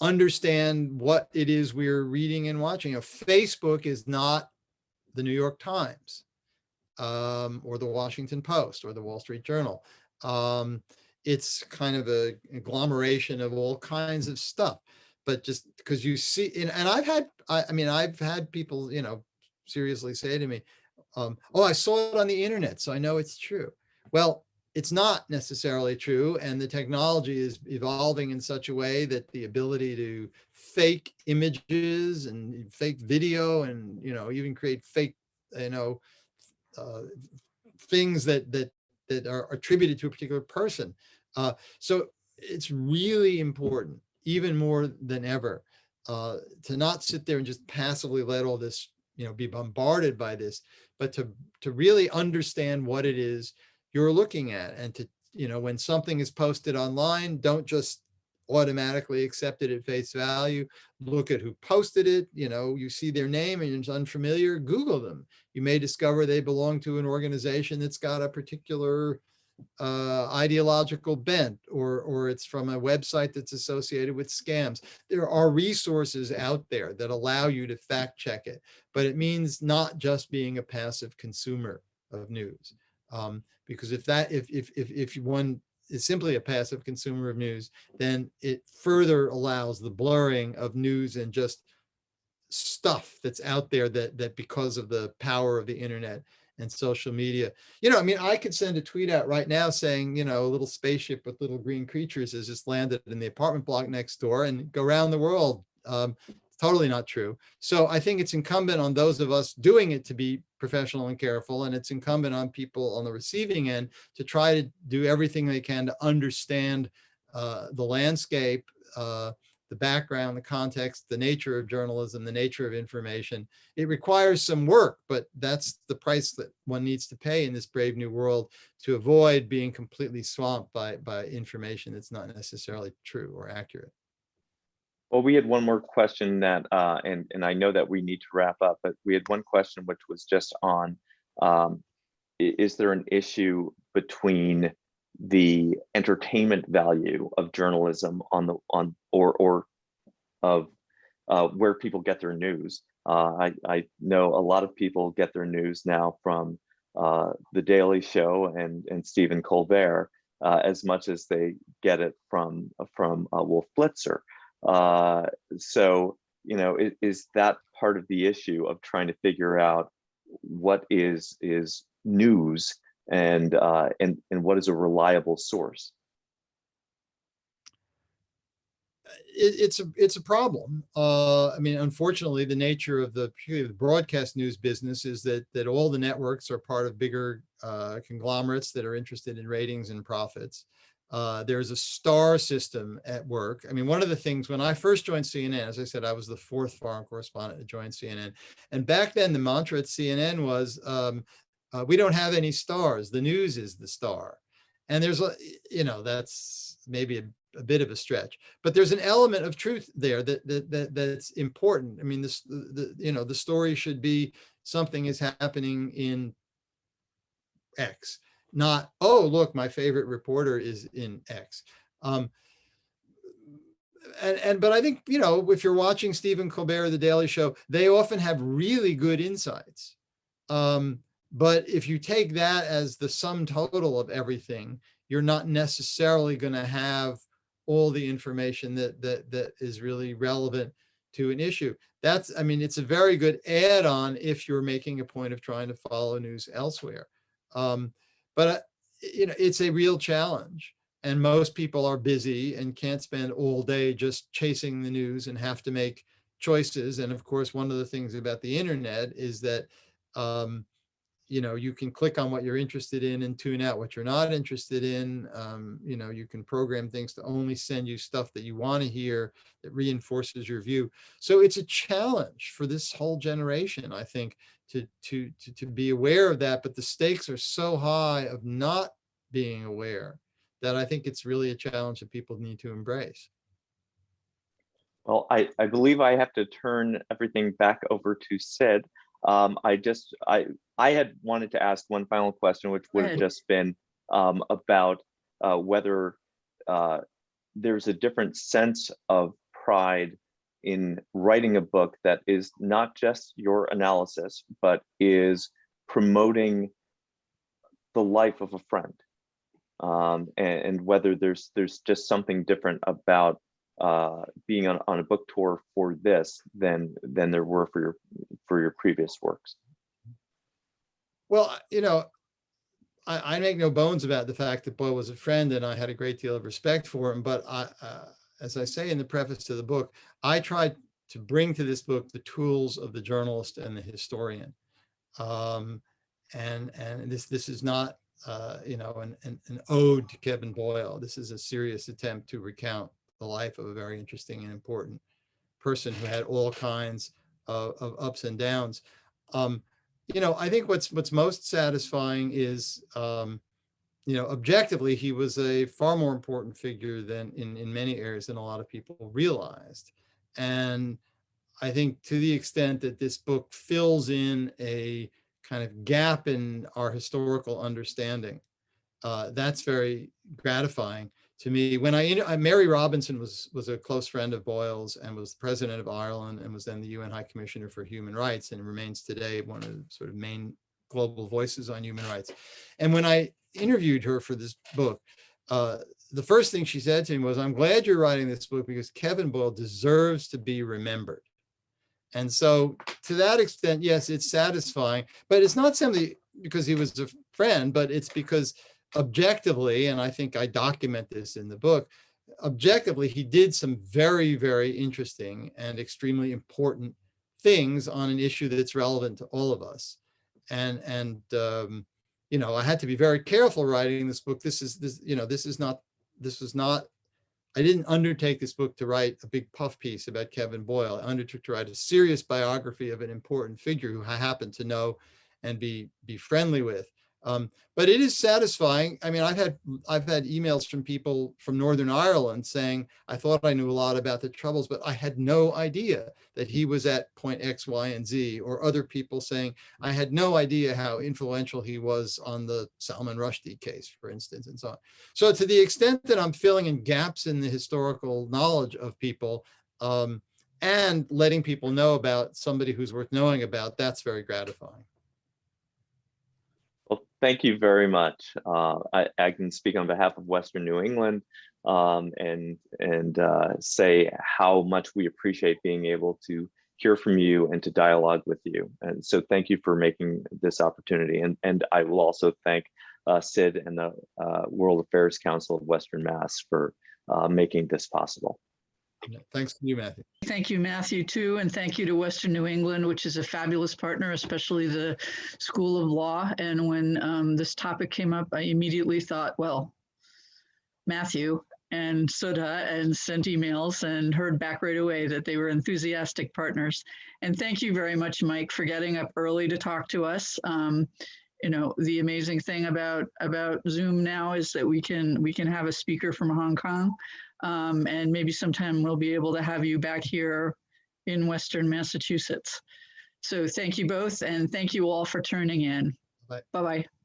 understand what it is we're reading and watching. Facebook is not the New York Times or the Washington Post or the Wall Street Journal. It's kind of a agglomeration of all kinds of stuff. But just because you see, and I've had people, seriously say to me, oh, I saw it on the internet, so I know it's true. Well, it's not necessarily true. And the technology is evolving in such a way that the ability to fake images and fake video and, even create fake, uh, things that are attributed to a particular person. So it's really important, even more than ever, to not sit there and just passively let all this, be bombarded by this, but to really understand what it is you're looking at, and to, when something is posted online, don't just automatically accept it at face value. Look at who posted it. You see their name and it's unfamiliar, Google them. You may discover they belong to an organization that's got a particular ideological bent, or it's from a website that's associated with scams. There are resources out there that allow you to fact check it, but it means not just being a passive consumer of news. Because if one is simply a passive consumer of news, then it further allows the blurring of news and just stuff that's out there that because of the power of the internet and social media, I could send a tweet out right now saying, a little spaceship with little green creatures has just landed in the apartment block next door and go around the world. Totally not true. So I think it's incumbent on those of us doing it to be professional and careful, and it's incumbent on people on the receiving end to try to do everything they can to understand the landscape, the background, the context, the nature of journalism, the nature of information. It requires some work, but that's the price that one needs to pay in this brave new world to avoid being completely swamped by information that's not necessarily true or accurate. Well, we had one more question that, and I know that we need to wrap up, but we had one question which was just on, is there an issue between the entertainment value of journalism or of where people get their news? I know a lot of people get their news now from The Daily Show and Stephen Colbert, as much as they get it from Wolf Blitzer. So, is that part of the issue of trying to figure out what is news and what is a reliable source? It's a problem. Unfortunately, the nature of particularly the broadcast news business is that all the networks are part of bigger conglomerates that are interested in ratings and profits. There's a star system at work. One of the things when I first joined CNN, as I said, I was the 4th foreign correspondent to join CNN. And back then the mantra at CNN was, we don't have any stars. The news is the star. And there's that's maybe a bit of a stretch, but there's an element of truth there that's important. The story should be something is happening in X, not, oh, look, my favorite reporter is in X. But I think, if you're watching Stephen Colbert or The Daily Show, they often have really good insights. But if you take that as the sum total of everything, you're not necessarily going to have all the information that is really relevant to an issue. It's a very good add-on if you're making a point of trying to follow news elsewhere. But it's a real challenge, and most people are busy and can't spend all day just chasing the news and have to make choices. And of course, one of the things about the internet is that you can click on what you're interested in and tune out what you're not interested in. You can program things to only send you stuff that you want to hear that reinforces your view. So it's a challenge for this whole generation, I think, to be aware of that. But the stakes are so high of not being aware that I think it's really a challenge that people need to embrace. Well, I believe I have to turn everything back over to Sid. I had wanted to ask one final question, which would have just been about whether there's a different sense of pride in writing a book that is not just your analysis, but is promoting the life of a friend, and whether there's just something different about being on a book tour for this than there were for your previous works. Well, I make no bones about the fact that Boyle was a friend and I had a great deal of respect for him. But as I say in the preface to the book, I tried to bring to this book the tools of the journalist and the historian. And this is not, an ode to Kevin Boyle. This is a serious attempt to recount the life of a very interesting and important person who had all kinds of ups and downs. I think what's most satisfying is, objectively, he was a far more important figure than in many areas than a lot of people realized. And I think to the extent that this book fills in a kind of gap in our historical understanding, that's very gratifying to me. When Mary Robinson was a close friend of Boyle's and was the president of Ireland and was then the UN High Commissioner for Human Rights and remains today one of the sort of main global voices on human rights. And when I interviewed her for this book, the first thing she said to me was, "I'm glad you're writing this book because Kevin Boyle deserves to be remembered." And so to that extent, yes, it's satisfying, but it's not simply because he was a friend, but it's because objectively, and I think I document this in the book, objectively, he did some very, very interesting and extremely important things on an issue that's relevant to all of us. And I had to be very careful writing this book. I didn't undertake this book to write a big puff piece about Kevin Boyle. I undertook to write a serious biography of an important figure who I happen to know and be friendly with. But it is satisfying. I mean, I've had emails from people from Northern Ireland saying, I thought I knew a lot about the Troubles, but I had no idea that he was at point X, Y, and Z, or other people saying, I had no idea how influential he was on the Salman Rushdie case, for instance, and so on. So to the extent that I'm filling in gaps in the historical knowledge of people, and letting people know about somebody who's worth knowing about, that's very gratifying. Well, thank you very much. I can speak on behalf of Western New England and say how much we appreciate being able to hear from you and to dialogue with you. And so thank you for making this opportunity. And I will also thank Sid and the World Affairs Council of Western Mass for making this possible. Thanks to you, Matthew. Thank you, Matthew, too. And thank you to Western New England, which is a fabulous partner, especially the School of Law. And when this topic came up, I immediately thought, well, Matthew and Sudha, and sent emails and heard back right away that they were enthusiastic partners. And thank you very much, Mike, for getting up early to talk to us. The amazing thing about Zoom now is that we can have a speaker from Hong Kong. And maybe sometime we'll be able to have you back here in Western Massachusetts. So thank you both, and thank you all for tuning in. Bye. Bye-bye.